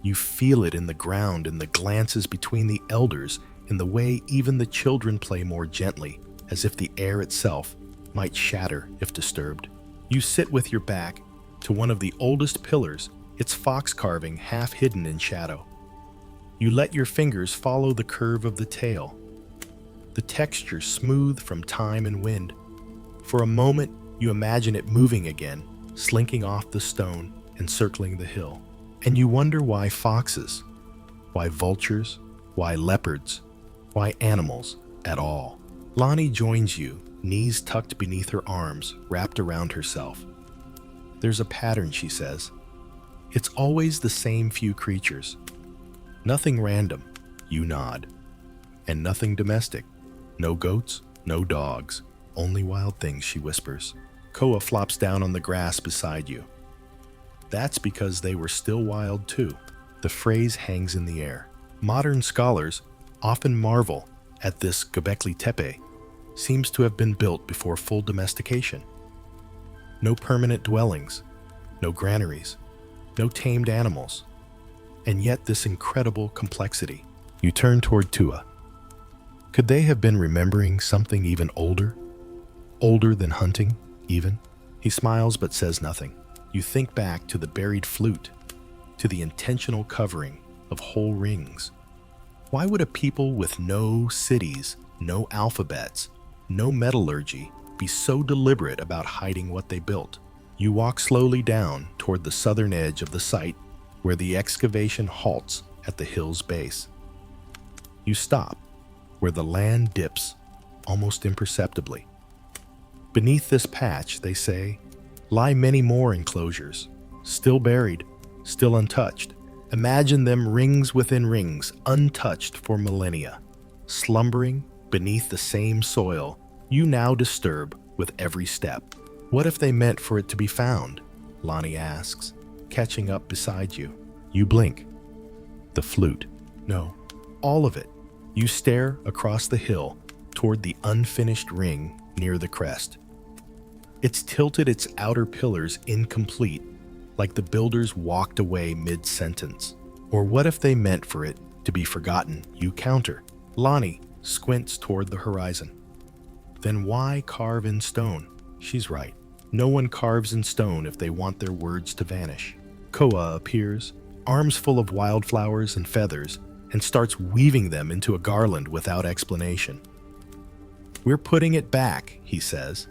Speaker 1: You feel it in the ground, in the glances between the elders, in the way even the children play more gently, as if the air itself might shatter if disturbed. You sit with your back to one of the oldest pillars, its fox carving half hidden in shadow. You let your fingers follow the curve of the tail, the texture smooth from time and wind. For a moment, you imagine it moving again, slinking off the stone and circling the hill. And you wonder why foxes, why vultures, why leopards, why animals at all. Lonnie joins you, knees tucked beneath her arms, wrapped around herself. There's a pattern, she says. It's always the same few creatures. Nothing random, you nod. And nothing domestic. No goats, no dogs, only wild things, she whispers. Koa flops down on the grass beside you. That's because they were still wild too. The phrase hangs in the air. Modern scholars often marvel at this Göbekli Tepe. Seems to have been built before full domestication. No permanent dwellings, no granaries, no tamed animals. And yet this incredible complexity. You turn toward Tua. Could they have been remembering something even older? Older than hunting, even? He smiles but says nothing. You think back to the buried flute, to the intentional covering of whole rings. Why would a people with no cities, no alphabets, no metallurgy be so deliberate about hiding what they built? You walk slowly down toward the southern edge of the site where the excavation halts at the hill's base. You stop where the land dips almost imperceptibly. Beneath this patch, they say, lie many more enclosures, still buried, still untouched. Imagine them rings within rings, untouched for millennia, slumbering beneath the same soil you now disturb with every step. What if they meant for it to be found? Lonnie asks, catching up beside you. You blink. The flute. No, all of it. You stare across the hill toward the unfinished ring near the crest. It's tilted, its outer pillars incomplete, like the builders walked away mid-sentence. Or what if they meant for it to be forgotten? You counter. Lonnie squints toward the horizon. Then why carve in stone? She's right. No one carves in stone if they want their words to vanish. Koa appears, arms full of wildflowers and feathers, and starts weaving them into a garland without explanation. We're putting it back, he says.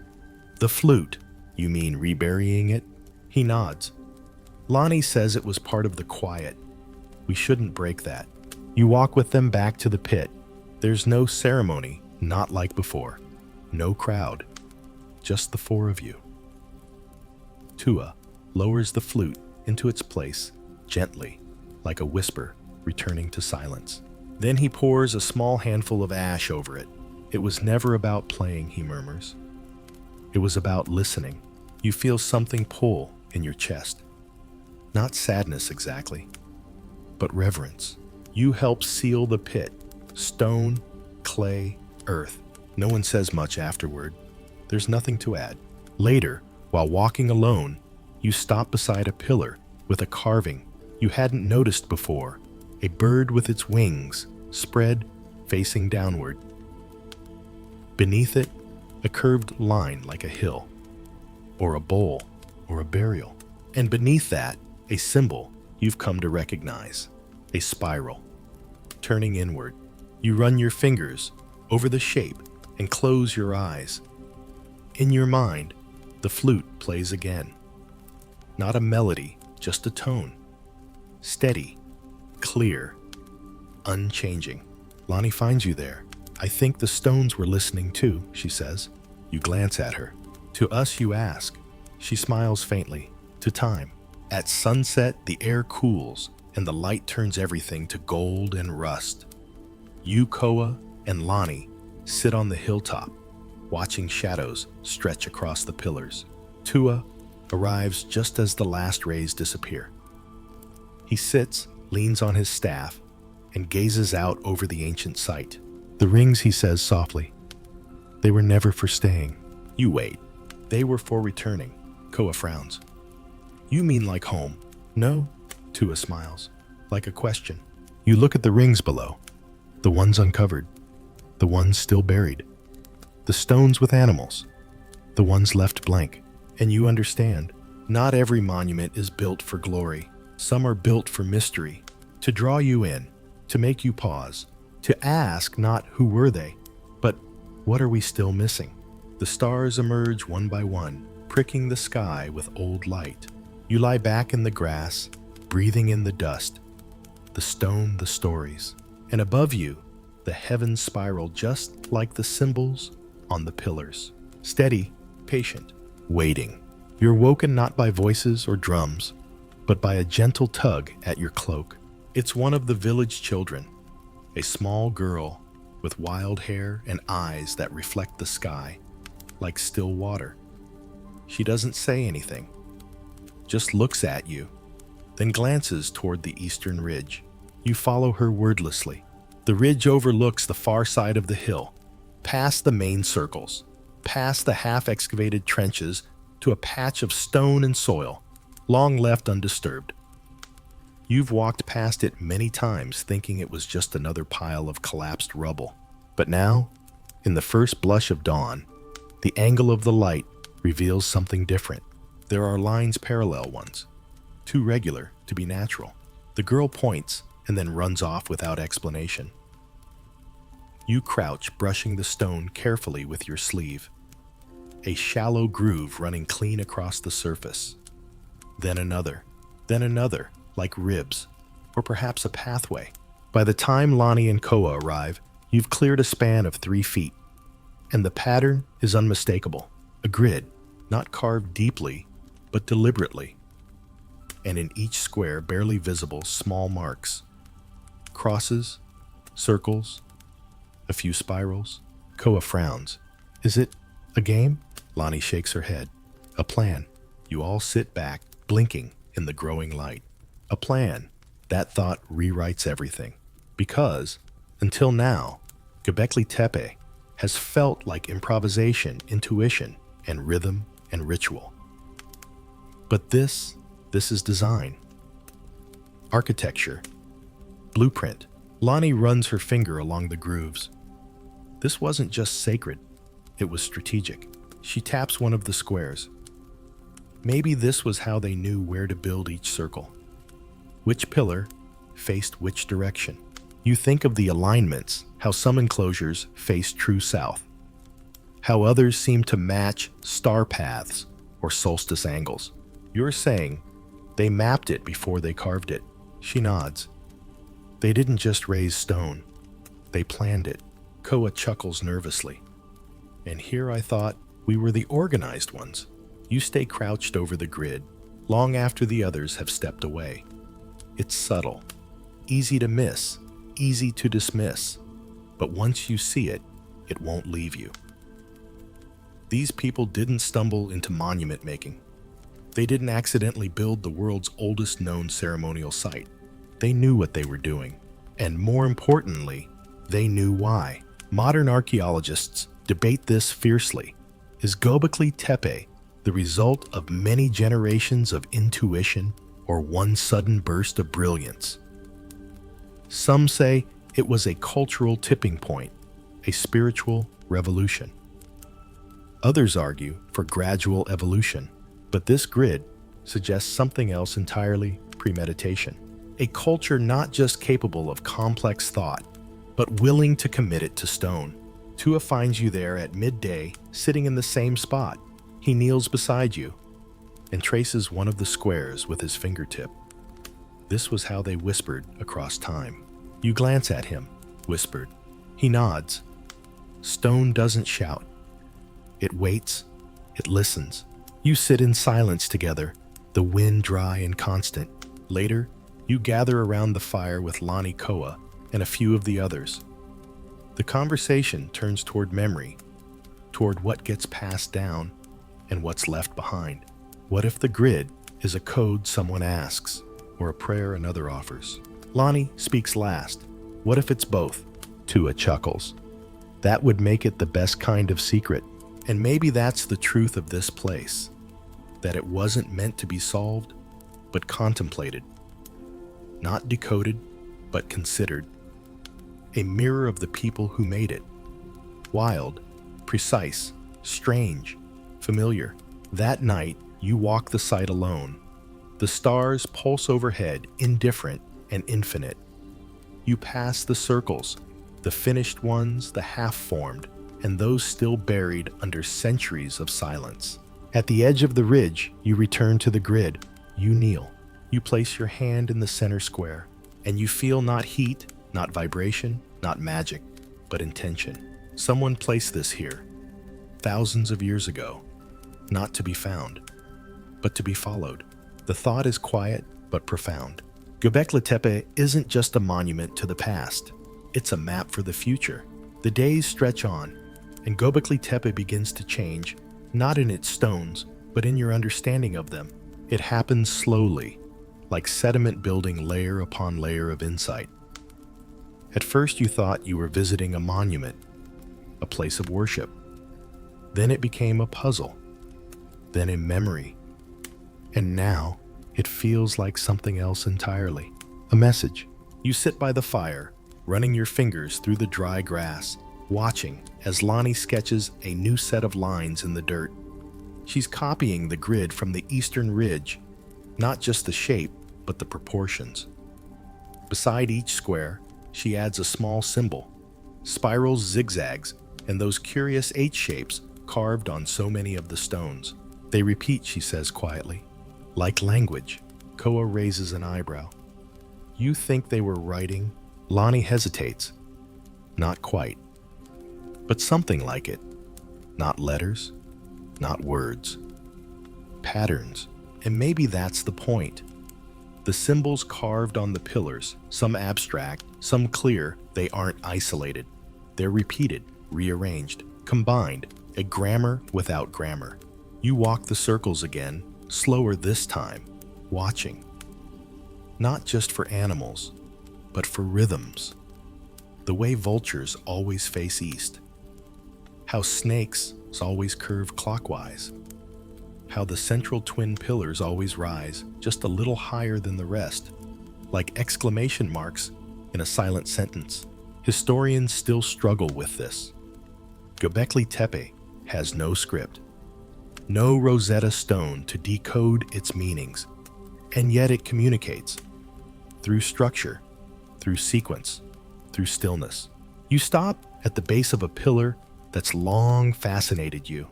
Speaker 1: The flute. You mean reburying it? He nods. Lonnie says it was part of the quiet. We shouldn't break that. You walk with them back to the pit. There's no ceremony, not like before. No crowd. Just the four of you. Tua lowers the flute into its place, gently, like a whisper, returning to silence. Then he pours a small handful of ash over it. It was never about playing, he murmurs. It was about listening. You feel something pull in your chest. Not sadness exactly, but reverence. You help seal the pit. Stone, clay, earth. No one says much afterward. There's nothing to add. Later, while walking alone, you stop beside a pillar with a carving you hadn't noticed before. A bird with its wings spread, facing downward. Beneath it, a curved line like a hill, or a bowl, or a burial. And beneath that, a symbol you've come to recognize, a spiral. Turning inward, you run your fingers over the shape and close your eyes. In your mind, the flute plays again. Not a melody, just a tone. Steady, clear, unchanging. Lonnie finds you there. I think the stones were listening too, she says. You glance at her. To us, you ask. She smiles faintly. To time. At sunset, the air cools and the light turns everything to gold and rust. You, Koa, and Lonnie sit on the hilltop, watching shadows stretch across the pillars. Tua arrives just as the last rays disappear. He sits, leans on his staff, and gazes out over the ancient site. The rings, he says softly. They were never for staying. You wait. They were for returning. Koa frowns. You mean like home? No, Tua smiles, like a question. You look at the rings below, the ones uncovered, the ones still buried, the stones with animals, the ones left blank. And you understand, not every monument is built for glory. Some are built for mystery, to draw you in, to make you pause, to ask not who were they, but what are we still missing? The stars emerge one by one, pricking the sky with old light. You lie back in the grass, breathing in the dust, the stone, the stories, and above you, the heavens spiral just like the symbols on the pillars. Steady, patient, waiting. You're woken not by voices or drums, but by a gentle tug at your cloak. It's one of the village children, a small girl with wild hair and eyes that reflect the sky like still water. She doesn't say anything, just looks at you, then glances toward the eastern ridge. You follow her wordlessly. The ridge overlooks the far side of the hill, past the main circles, past the half-excavated trenches to a patch of stone and soil, long left undisturbed. You've walked past it many times thinking it was just another pile of collapsed rubble. But now, in the first blush of dawn, the angle of the light reveals something different. There are lines parallel ones, too regular to be natural. The girl points and then runs off without explanation. You crouch, brushing the stone carefully with your sleeve. A shallow groove running clean across the surface. Then another, like ribs, or perhaps a pathway. By the time Lonnie and Koa arrive, you've cleared a span of 3 feet, and the pattern is unmistakable. A grid, not carved deeply, but deliberately. And in each square, barely visible, small marks. Crosses, circles, a few spirals. Koa frowns. Is it a game? Lonnie shakes her head. A plan. You all sit back, blinking in the growing light. A plan. That thought rewrites everything. Because, until now, Göbekli Tepe has felt like improvisation, intuition, and rhythm and ritual. But this is design. Architecture. Blueprint. Lonnie runs her finger along the grooves. This wasn't just sacred, it was strategic. She taps one of the squares. Maybe this was how they knew where to build each circle. Which pillar faced which direction. You think of the alignments, how some enclosures face true south, how others seem to match star paths or solstice angles. You're saying they mapped it before they carved it. She nods. They didn't just raise stone, they planned it. Koa chuckles nervously. And here I thought we were the organized ones. You stay crouched over the grid, long after the others have stepped away. It's subtle, easy to miss, easy to dismiss, but once you see it, it won't leave you. These people didn't stumble into monument making. They didn't accidentally build the world's oldest known ceremonial site. They knew what they were doing, and more importantly, they knew why. Modern archaeologists debate this fiercely. Is Göbekli Tepe the result of many generations of intuition or one sudden burst of brilliance? Some say it was a cultural tipping point, a spiritual revolution. Others argue for gradual evolution, but this grid suggests something else entirely: premeditation. A culture not just capable of complex thought, but willing to commit it to stone. Tua finds you there at midday, sitting in the same spot. He kneels beside you and traces one of the squares with his fingertip. This was how they whispered across time. You glance at him, whispered. He nods. Stone doesn't shout. It waits. It listens. You sit in silence together, the wind dry and constant. Later, you gather around the fire with Lonnie, Koa, and a few of the others. The conversation turns toward memory, toward what gets passed down and what's left behind. What if the grid is a code someone asks, or a prayer another offers? Lonnie speaks last. What if it's both? Tua chuckles. That would make it the best kind of secret. And maybe that's the truth of this place, that it wasn't meant to be solved, but contemplated. Not decoded, but considered. A mirror of the people who made it. Wild, precise, strange, familiar. That night, you walk the site alone. The stars pulse overhead, indifferent and infinite. You pass the circles, the finished ones, the half-formed, and those still buried under centuries of silence. At the edge of the ridge, you return to the grid. You kneel. You place your hand in the center square, and you feel not heat, not vibration, not magic, but intention. Someone placed this here, thousands of years ago, not to be found, but to be followed. The thought is quiet but profound. Göbekli Tepe isn't just a monument to the past. It's a map for the future. The days stretch on, and Göbekli Tepe begins to change, not in its stones, but in your understanding of them. It happens slowly, like sediment building layer upon layer of insight. At first you thought you were visiting a monument, a place of worship. Then it became a puzzle, then a memory. And now it feels like something else entirely. A message. You sit by the fire, running your fingers through the dry grass, watching as Lonnie sketches a new set of lines in the dirt. She's copying the grid from the eastern ridge, not just the shape, but the proportions. Beside each square, she adds a small symbol, spirals, zigzags, and those curious H shapes carved on so many of the stones. They repeat, she says quietly. Like language. Koa raises an eyebrow. You think they were writing? Lonnie hesitates. Not quite. But something like it. Not letters, not words. Patterns. And maybe that's the point. The symbols carved on the pillars, some abstract, some clear, they aren't isolated. They're repeated, rearranged, combined, a grammar without grammar. You walk the circles again, slower this time, watching. Not just for animals, but for rhythms. The way vultures always face east. How snakes always curve clockwise. How the central twin pillars always rise just a little higher than the rest, like exclamation marks in a silent sentence. Historians still struggle with this. Göbekli Tepe has no script, no Rosetta Stone to decode its meanings, and yet it communicates through structure, through sequence, through stillness. You stop at the base of a pillar that's long fascinated you.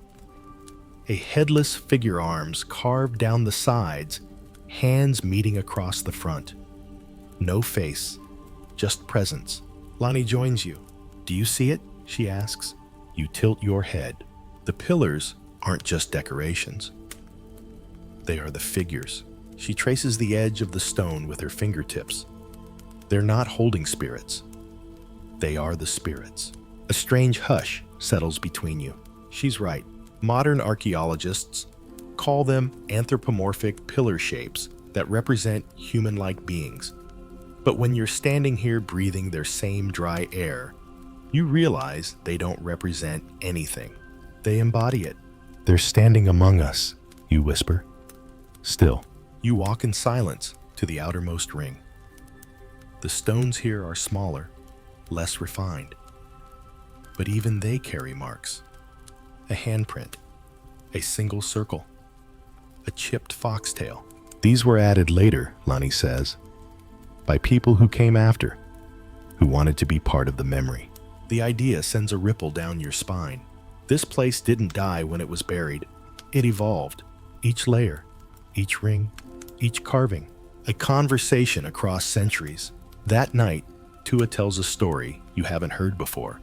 Speaker 1: A headless figure arms carved down the sides, hands meeting across the front. No face, just presence. Lonnie joins you. Do you see it? She asks. You tilt your head. The pillars aren't just decorations. They are the figures. She traces the edge of the stone with her fingertips. They're not holding spirits. They are the spirits. A strange hush settles between you. She's right. Modern archaeologists call them anthropomorphic pillar shapes that represent human-like beings. But when you're standing here breathing their same dry air, you realize they don't represent anything. They embody it. They're standing among us, you whisper. Still, you walk in silence to the outermost ring. The stones here are smaller, less refined. But even they carry marks. A handprint, a single circle, a chipped foxtail. These were added later, Lonnie says, by people who came after, who wanted to be part of the memory. The idea sends a ripple down your spine. This place didn't die when it was buried. It evolved. Each layer, each ring, each carving, a conversation across centuries. That night, Tua tells a story you haven't heard before.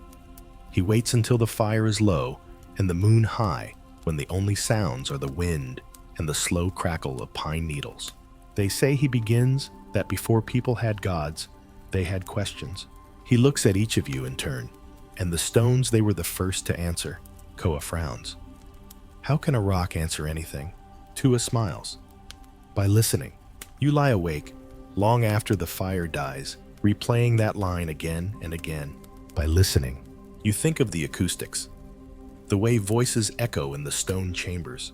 Speaker 1: He waits until the fire is low and the moon high, when the only sounds are the wind and the slow crackle of pine needles. They say he begins that before people had gods, they had questions. He looks at each of you in turn, and the stones they were the first to answer. Koa frowns. How can a rock answer anything? Tua smiles. By listening. You lie awake, long after the fire dies, replaying that line again and again. By listening. You think of the acoustics. The way voices echo in the stone chambers.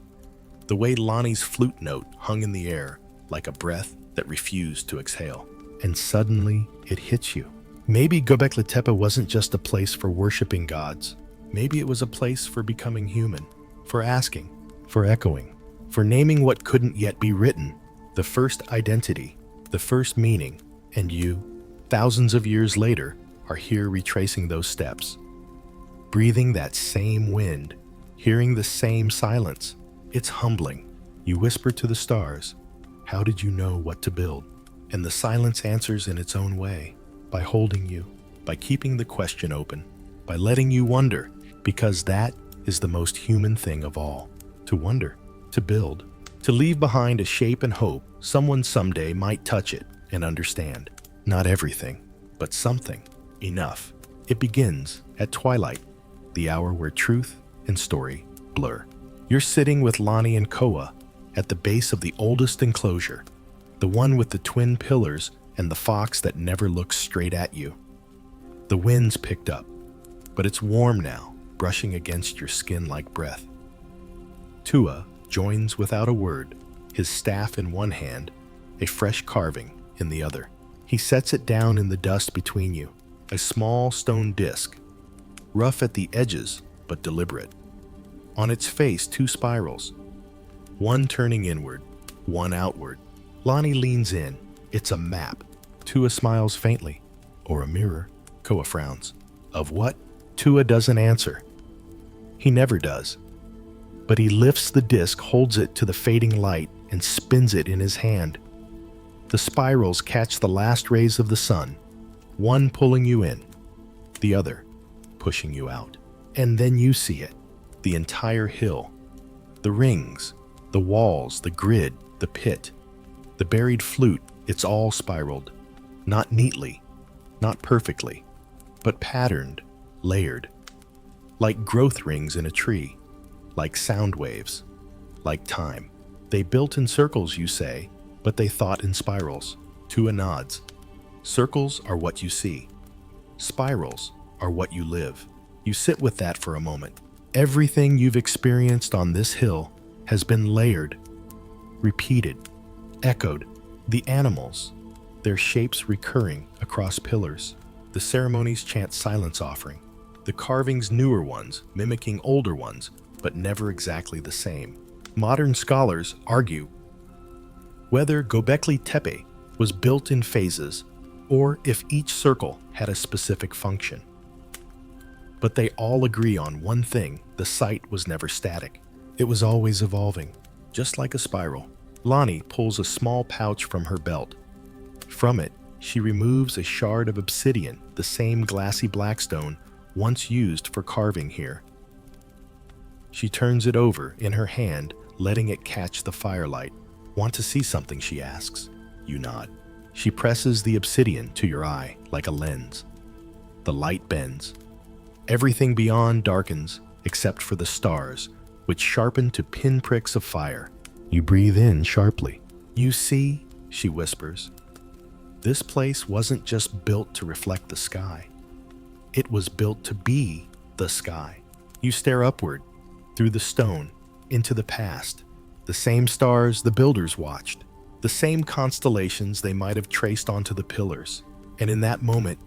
Speaker 1: The way Lonnie's flute note hung in the air like a breath that refused to exhale. And suddenly, it hits you. Maybe Göbekli Tepe wasn't just a place for worshiping gods. Maybe it was a place for becoming human, for asking, for echoing, for naming what couldn't yet be written, the first identity, the first meaning, and you, thousands of years later, are here retracing those steps, breathing that same wind, hearing the same silence. It's humbling. You whisper to the stars, "How did you know what to build?" And the silence answers in its own way, by holding you, by keeping the question open, by letting you wonder, because that is the most human thing of all. To wonder, to build, to leave behind a shape and hope someone someday might touch it and understand. Not everything, but something. Enough. It begins at twilight, the hour where truth and story blur. You're sitting with Lonnie and Koa at the base of the oldest enclosure, the one with the twin pillars and the fox that never looks straight at you. The wind's picked up, but it's warm now, brushing against your skin like breath. Tua joins without a word, his staff in one hand, a fresh carving in the other. He sets it down in the dust between you, a small stone disc, rough at the edges but deliberate. On its face, two spirals, one turning inward, one outward. Lonnie leans in. It's a map. Tua smiles faintly. Or a mirror. Koa frowns. Of what? Tua doesn't answer. He never does. But he lifts the disc, holds it to the fading light, and spins it in his hand. The spirals catch the last rays of the sun, one pulling you in, the other pushing you out. And then you see it, the entire hill, the rings, the walls, the grid, the pit, the buried flute. It's all spiraled, not neatly, not perfectly, but patterned, layered, like growth rings in a tree, like sound waves, like time. They built in circles, you say, but they thought in spirals. Tua nods. Circles are what you see. Spirals are what you live. You sit with that for a moment. Everything you've experienced on this hill has been layered, repeated, echoed. The animals, their shapes recurring across pillars. The ceremonies chant silence offering. The carvings, newer ones, mimicking older ones, but never exactly the same. Modern scholars argue whether Göbekli Tepe was built in phases or if each circle had a specific function. But they all agree on one thing: the site was never static. It was always evolving, just like a spiral. Lonnie pulls a small pouch from her belt. From it, she removes a shard of obsidian, the same glassy blackstone once used for carving here. She turns it over in her hand, letting it catch the firelight. "Want to see something?" she asks. You nod. She presses the obsidian to your eye like a lens. The light bends. Everything beyond darkens, except for the stars, which sharpen to pinpricks of fire. You breathe in sharply. "You see," she whispers, "this place wasn't just built to reflect the sky. It was built to be the sky." You stare upward, through the stone, into the past. The same stars the builders watched, the same constellations they might have traced onto the pillars. And in that moment,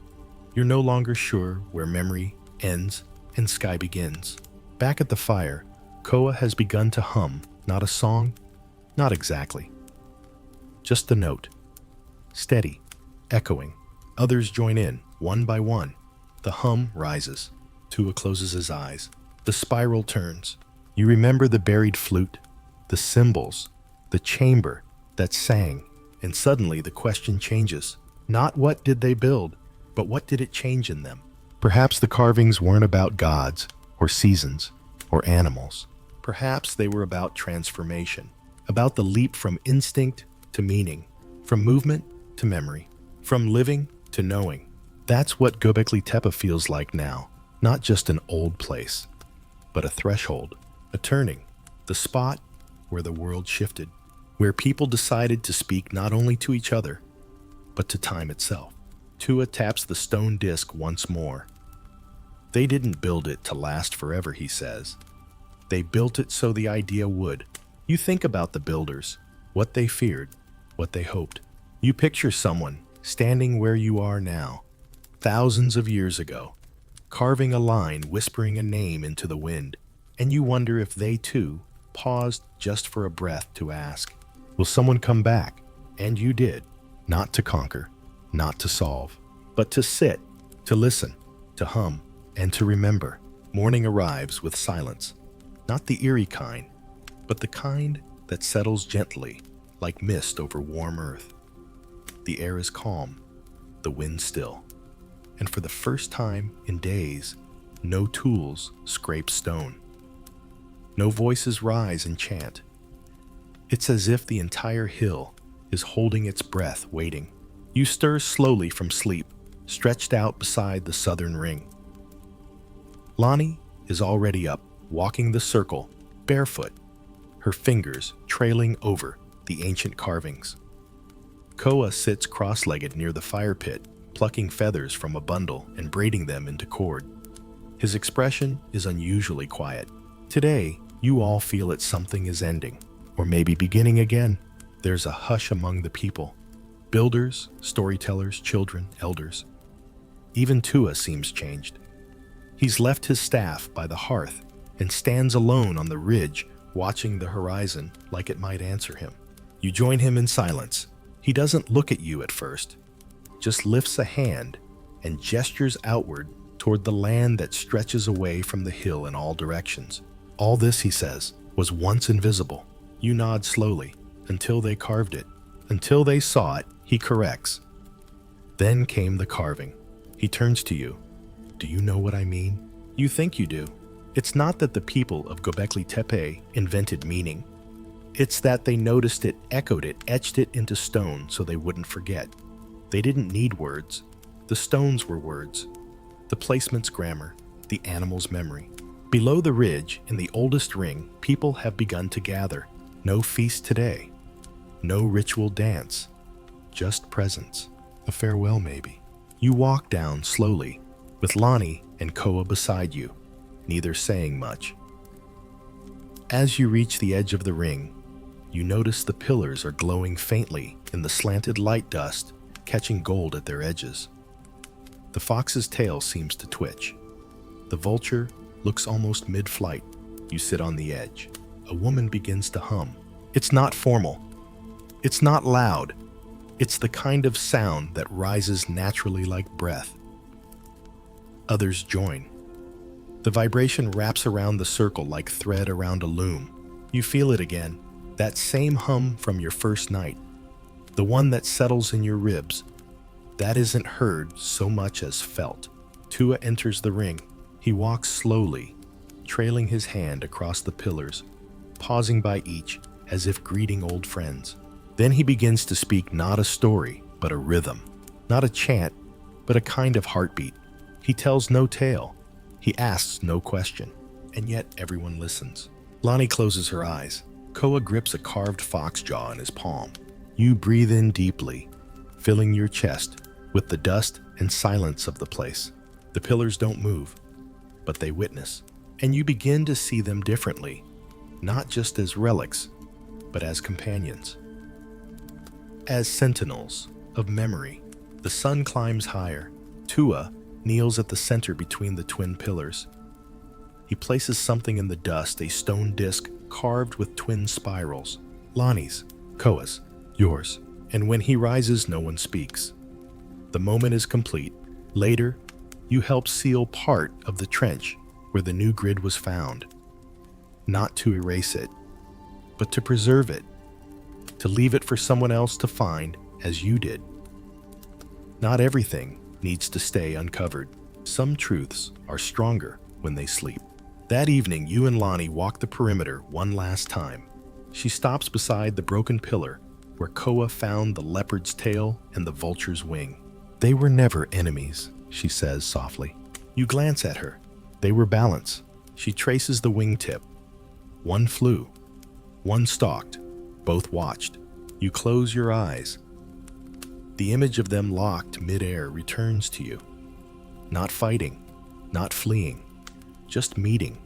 Speaker 1: you're no longer sure where memory ends and sky begins. Back at the fire, Koa has begun to hum, not a song, not exactly. Just a note. Steady, echoing. Others join in, one by one. The hum rises. Tua closes his eyes. The spiral turns. You remember the buried flute, the cymbals, the chamber that sang, and suddenly the question changes. Not what did they build, but what did it change in them? Perhaps the carvings weren't about gods, or seasons, or animals. Perhaps they were about transformation, about the leap from instinct to meaning, from movement to memory, from living to knowing. That's what Göbekli Tepe feels like now, not just an old place, but a threshold, a turning, the spot where the world shifted, where people decided to speak not only to each other, but to time itself. Tua taps the stone disc once more. They didn't build it to last forever, he says. They built it so the idea would. You think about the builders, what they feared, what they hoped. You picture someone standing where you are now, thousands of years ago, carving a line, whispering a name into the wind, and you wonder if they too paused just for a breath to ask, will someone come back? And you did, not to conquer, not to solve, but to sit, to listen, to hum, and to remember. Morning arrives with silence, not the eerie kind, but the kind that settles gently, like mist over warm earth. The air is calm, the wind still, and for the first time in days, no tools scrape stone. No voices rise and chant. It's as if the entire hill is holding its breath, waiting. You stir slowly from sleep, stretched out beside the southern ring. Lonnie is already up, walking the circle, barefoot, her fingers trailing over the ancient carvings. Koa sits cross-legged near the fire pit, plucking feathers from a bundle and braiding them into cord. His expression is unusually quiet. Today, you all feel that something is ending, or maybe beginning again. There's a hush among the people. Builders, storytellers, children, elders. Even Tua seems changed. He's left his staff by the hearth and stands alone on the ridge, watching the horizon like it might answer him. You join him in silence. He doesn't look at you at first, just lifts a hand and gestures outward toward the land that stretches away from the hill in all directions. All this, he says, was once invisible. You nod slowly, until they carved it. Until they saw it, he corrects. Then came the carving. He turns to you. Do you know what I mean? You think you do. It's not that the people of Göbekli Tepe invented meaning. It's that they noticed it, echoed it, etched it into stone so they wouldn't forget. They didn't need words. The stones were words. The placement's grammar, the animal's memory. Below the ridge, in the oldest ring, people have begun to gather. No feast today. No ritual dance. Just presence. A farewell, maybe. You walk down slowly, with Lonnie and Koa beside you, neither saying much. As you reach the edge of the ring, you notice the pillars are glowing faintly in the slanted light dust, catching gold at their edges. The fox's tail seems to twitch. The vulture looks almost mid-flight. You sit on the edge. A woman begins to hum. It's not formal. It's not loud. It's the kind of sound that rises naturally like breath. Others join. The vibration wraps around the circle like thread around a loom. You feel it again, that same hum from your first night, the one that settles in your ribs. That isn't heard so much as felt. Tua enters the ring. He walks slowly, trailing his hand across the pillars, pausing by each as if greeting old friends. Then he begins to speak not a story, but a rhythm. Not a chant, but a kind of heartbeat. He tells no tale. He asks no question, and yet everyone listens. Lonnie closes her eyes. Koa grips a carved fox jaw in his palm. You breathe in deeply, filling your chest with the dust and silence of the place. The pillars don't move, but they witness, and you begin to see them differently, not just as relics, but as companions. As sentinels of memory. The sun climbs higher. Tua kneels at the center between the twin pillars. He places something in the dust, a stone disc carved with twin spirals. Lonnie's, Koa's, yours. And when he rises, no one speaks. The moment is complete. Later, you help seal part of the trench where the new grid was found. Not to erase it, but to preserve it. To leave it for someone else to find, as you did. Not everything needs to stay uncovered. Some truths are stronger when they sleep. That evening, you and Lonnie walk the perimeter one last time. She stops beside the broken pillar where Koa found the leopard's tail and the vulture's wing. They were never enemies, she says softly. You glance at her. They were balance. She traces the wingtip. One flew, one stalked, both watched. You close your eyes. The image of them locked mid-air returns to you. Not fighting, not fleeing, just meeting.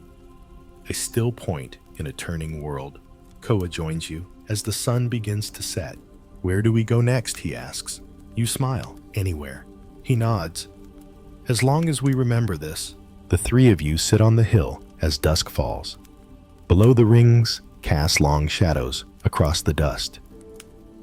Speaker 1: A still point in a turning world. Koa joins you as the sun begins to set. Where do we go next, he asks. You smile. Anywhere. He nods. As long as we remember this, the three of you sit on the hill as dusk falls. Below the rings cast long shadows across the dust.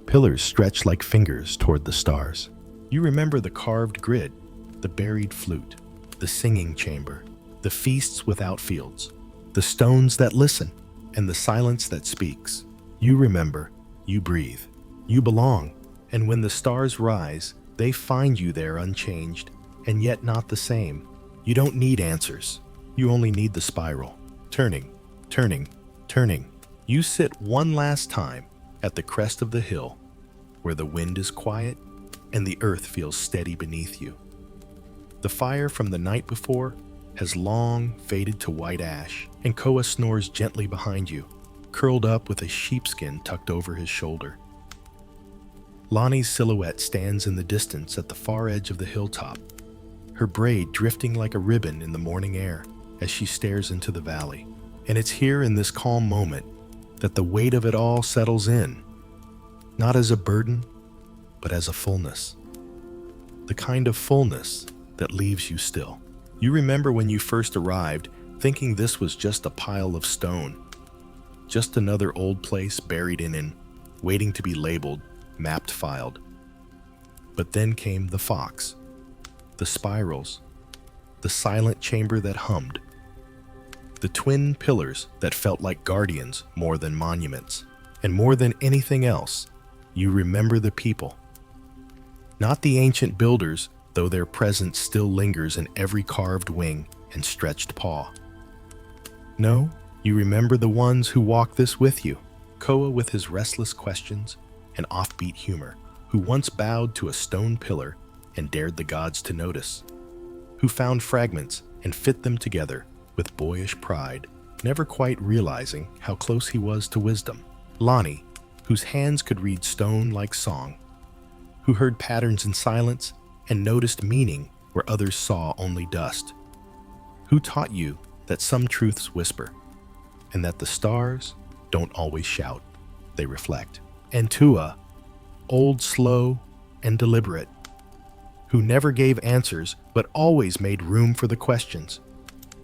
Speaker 1: Pillars stretch like fingers toward the stars. You remember the carved grid, the buried flute, the singing chamber, the feasts without fields, the stones that listen, and the silence that speaks. You remember, you breathe, you belong, and when the stars rise, they find you there unchanged, and yet not the same. You don't need answers. You only need the spiral. Turning, turning, turning. You sit one last time at the crest of the hill, where the wind is quiet and the earth feels steady beneath you. The fire from the night before has long faded to white ash, and Koa snores gently behind you, curled up with a sheepskin tucked over his shoulder. Lonnie's silhouette stands in the distance at the far edge of the hilltop, her braid drifting like a ribbon in the morning air as she stares into the valley. And it's here in this calm moment that the weight of it all settles in, not as a burden, but as a fullness. The kind of fullness that leaves you still. You remember when you first arrived, thinking this was just a pile of stone, just another old place buried in, waiting to be labeled, mapped, filed. But then came the fox, the spirals, the silent chamber that hummed, the twin pillars that felt like guardians more than monuments. And more than anything else, you remember the people. Not the ancient builders, though their presence still lingers in every carved wing and stretched paw. No, you remember the ones who walked this with you. Koa with his restless questions and offbeat humor, who once bowed to a stone pillar and dared the gods to notice, who found fragments and fit them together with boyish pride, never quite realizing how close he was to wisdom. Lonnie, whose hands could read stone like song, who heard patterns in silence and noticed meaning where others saw only dust, who taught you that some truths whisper and that the stars don't always shout, they reflect. And Tua, old, slow, and deliberate, who never gave answers but always made room for the questions,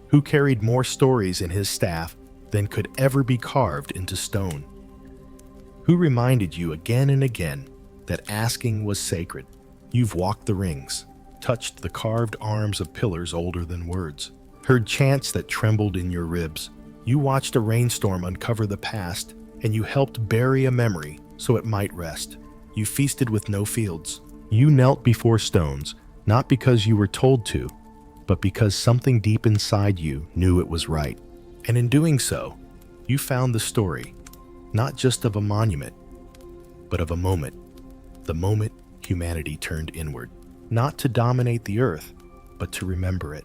Speaker 1: who carried more stories in his staff than could ever be carved into stone, who reminded you again and again that asking was sacred. You've walked the rings, touched the carved arms of pillars older than words, heard chants that trembled in your ribs. You watched a rainstorm uncover the past, and you helped bury a memory so it might rest. You feasted with no fields. You knelt before stones, not because you were told to, but because something deep inside you knew it was right. And in doing so, you found the story, not just of a monument, but of a moment, the moment humanity turned inward, not to dominate the earth, but to remember it,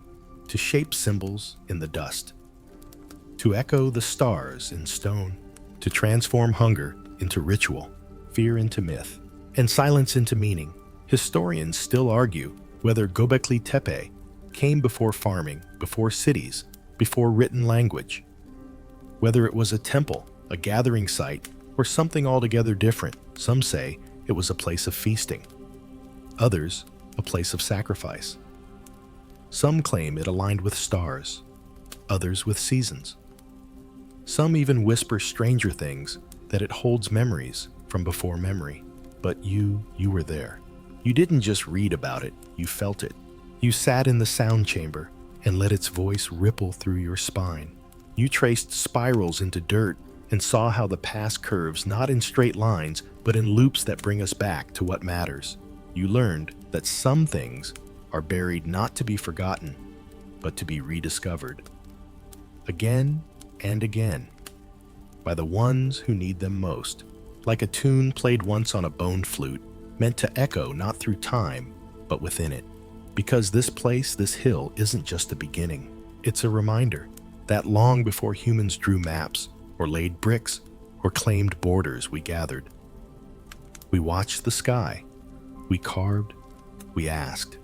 Speaker 1: to shape symbols in the dust, to echo the stars in stone, to transform hunger into ritual, fear into myth, and silence into meaning. Historians still argue whether Göbekli Tepe came before farming, before cities, before written language, whether it was a temple, a gathering site, or something altogether different. Some say it was a place of feasting, others a place of sacrifice. Some claim it aligned with stars, others with seasons. Some even whisper stranger things, that it holds memories from before memory. But you were there. You didn't just read about it, you felt it. You sat in the sound chamber and let its voice ripple through your spine. You traced spirals into dirt and saw how the past curves not in straight lines, but in loops that bring us back to what matters. You learned that some things are buried not to be forgotten, but to be rediscovered. Again and again, by the ones who need them most, like a tune played once on a bone flute, meant to echo not through time, but within it. Because this place, this hill, isn't just a beginning. It's a reminder that long before humans drew maps, or laid bricks, or claimed borders, we gathered. We watched the sky. We carved. We asked.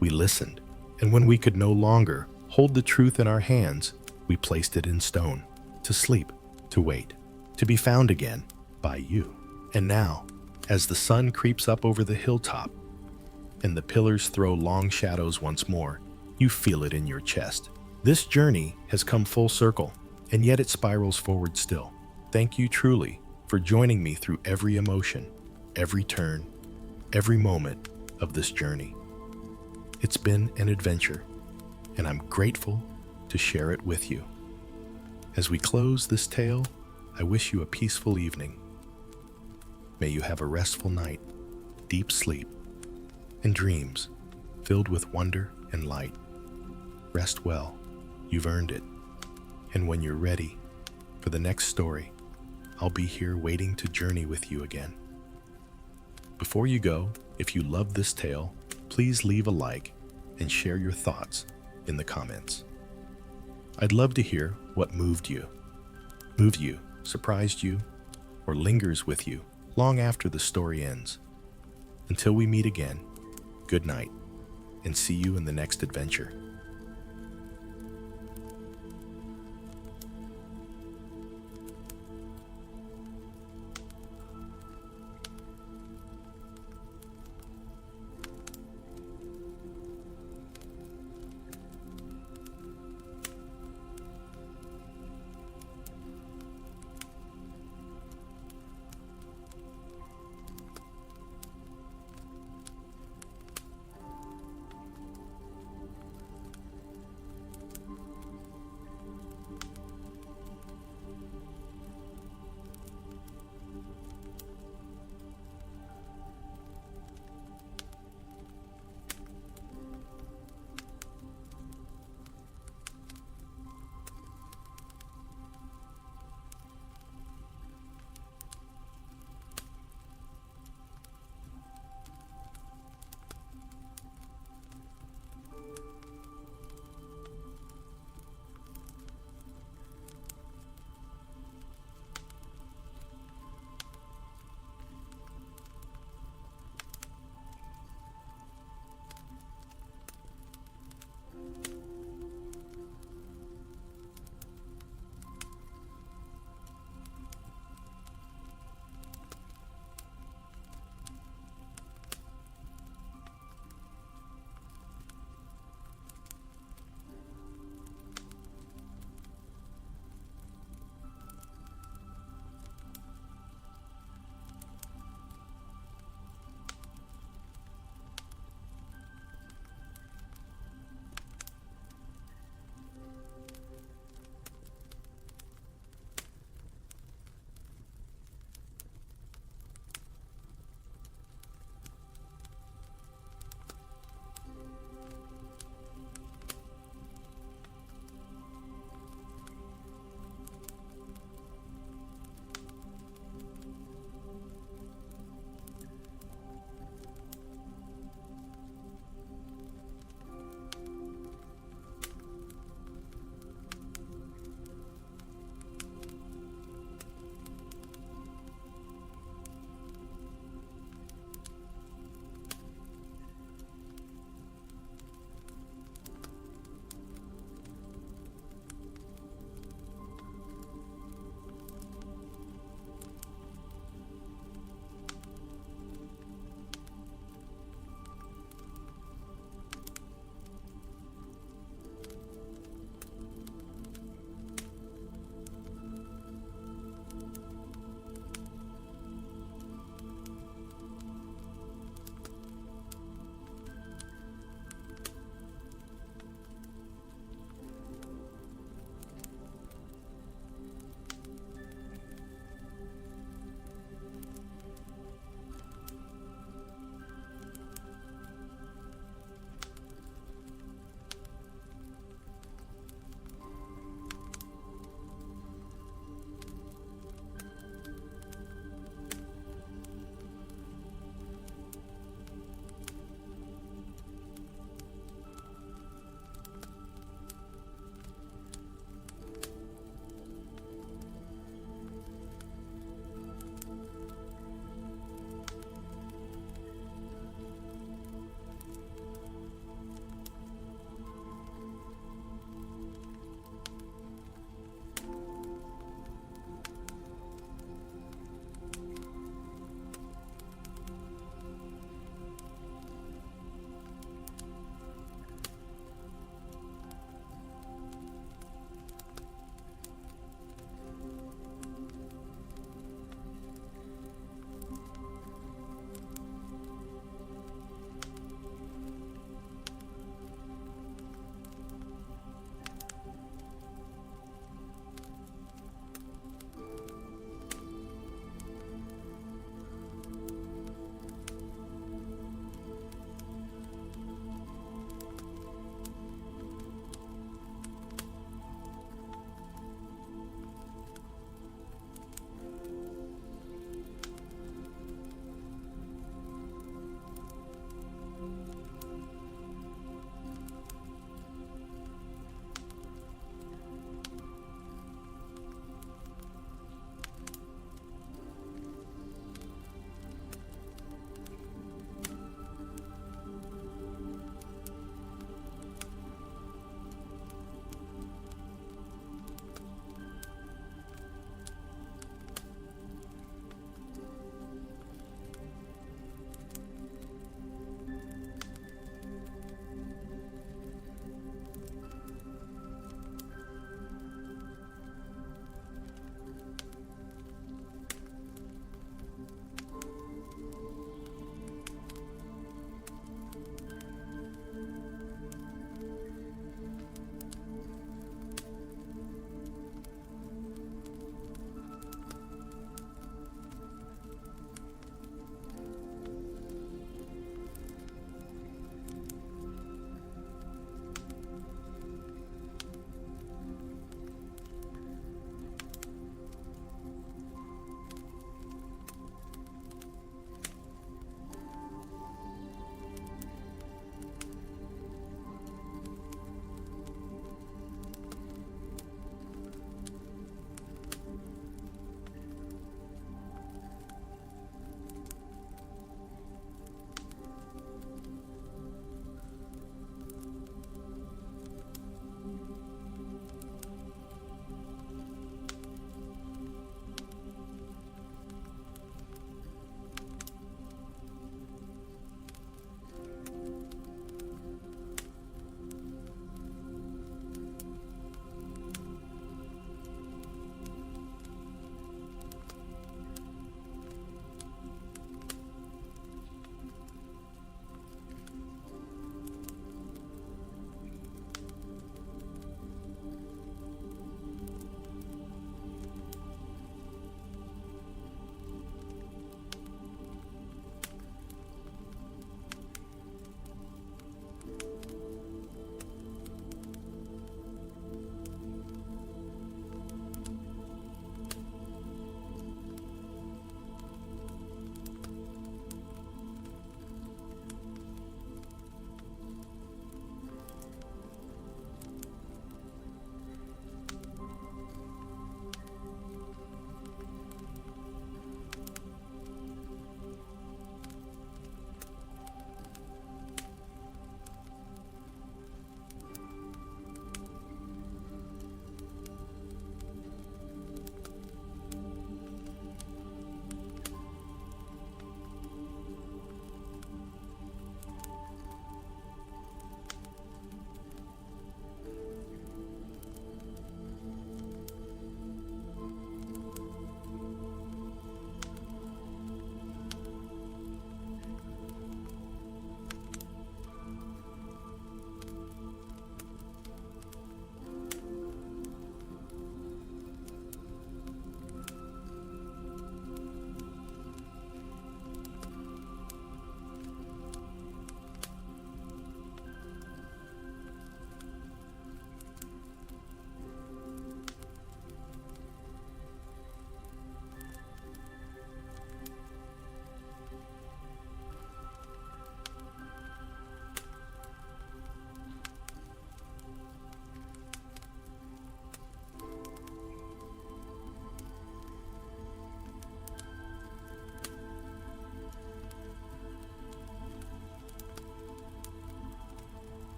Speaker 1: We listened. And when we could no longer hold the truth in our hands, we placed it in stone, to sleep, to wait, to be found again by you. And now, as the sun creeps up over the hilltop, and the pillars throw long shadows once more, you feel it in your chest. This journey has come full circle, and yet it spirals forward still. Thank you truly for joining me through every emotion, every turn, every moment of this journey. It's been an adventure, and I'm grateful to share it with you. As we close this tale, I wish you a peaceful evening. May you have a restful night, deep sleep, and dreams filled with wonder and light. Rest well, you've earned it. And when you're ready for the next story, I'll be here waiting to journey with you again. Before you go, if you love this tale, please leave a like and share your thoughts in the comments. I'd love to hear what moved you, surprised you, or lingers with you long after the story ends. Until we meet again, good night, and see you in the next adventure.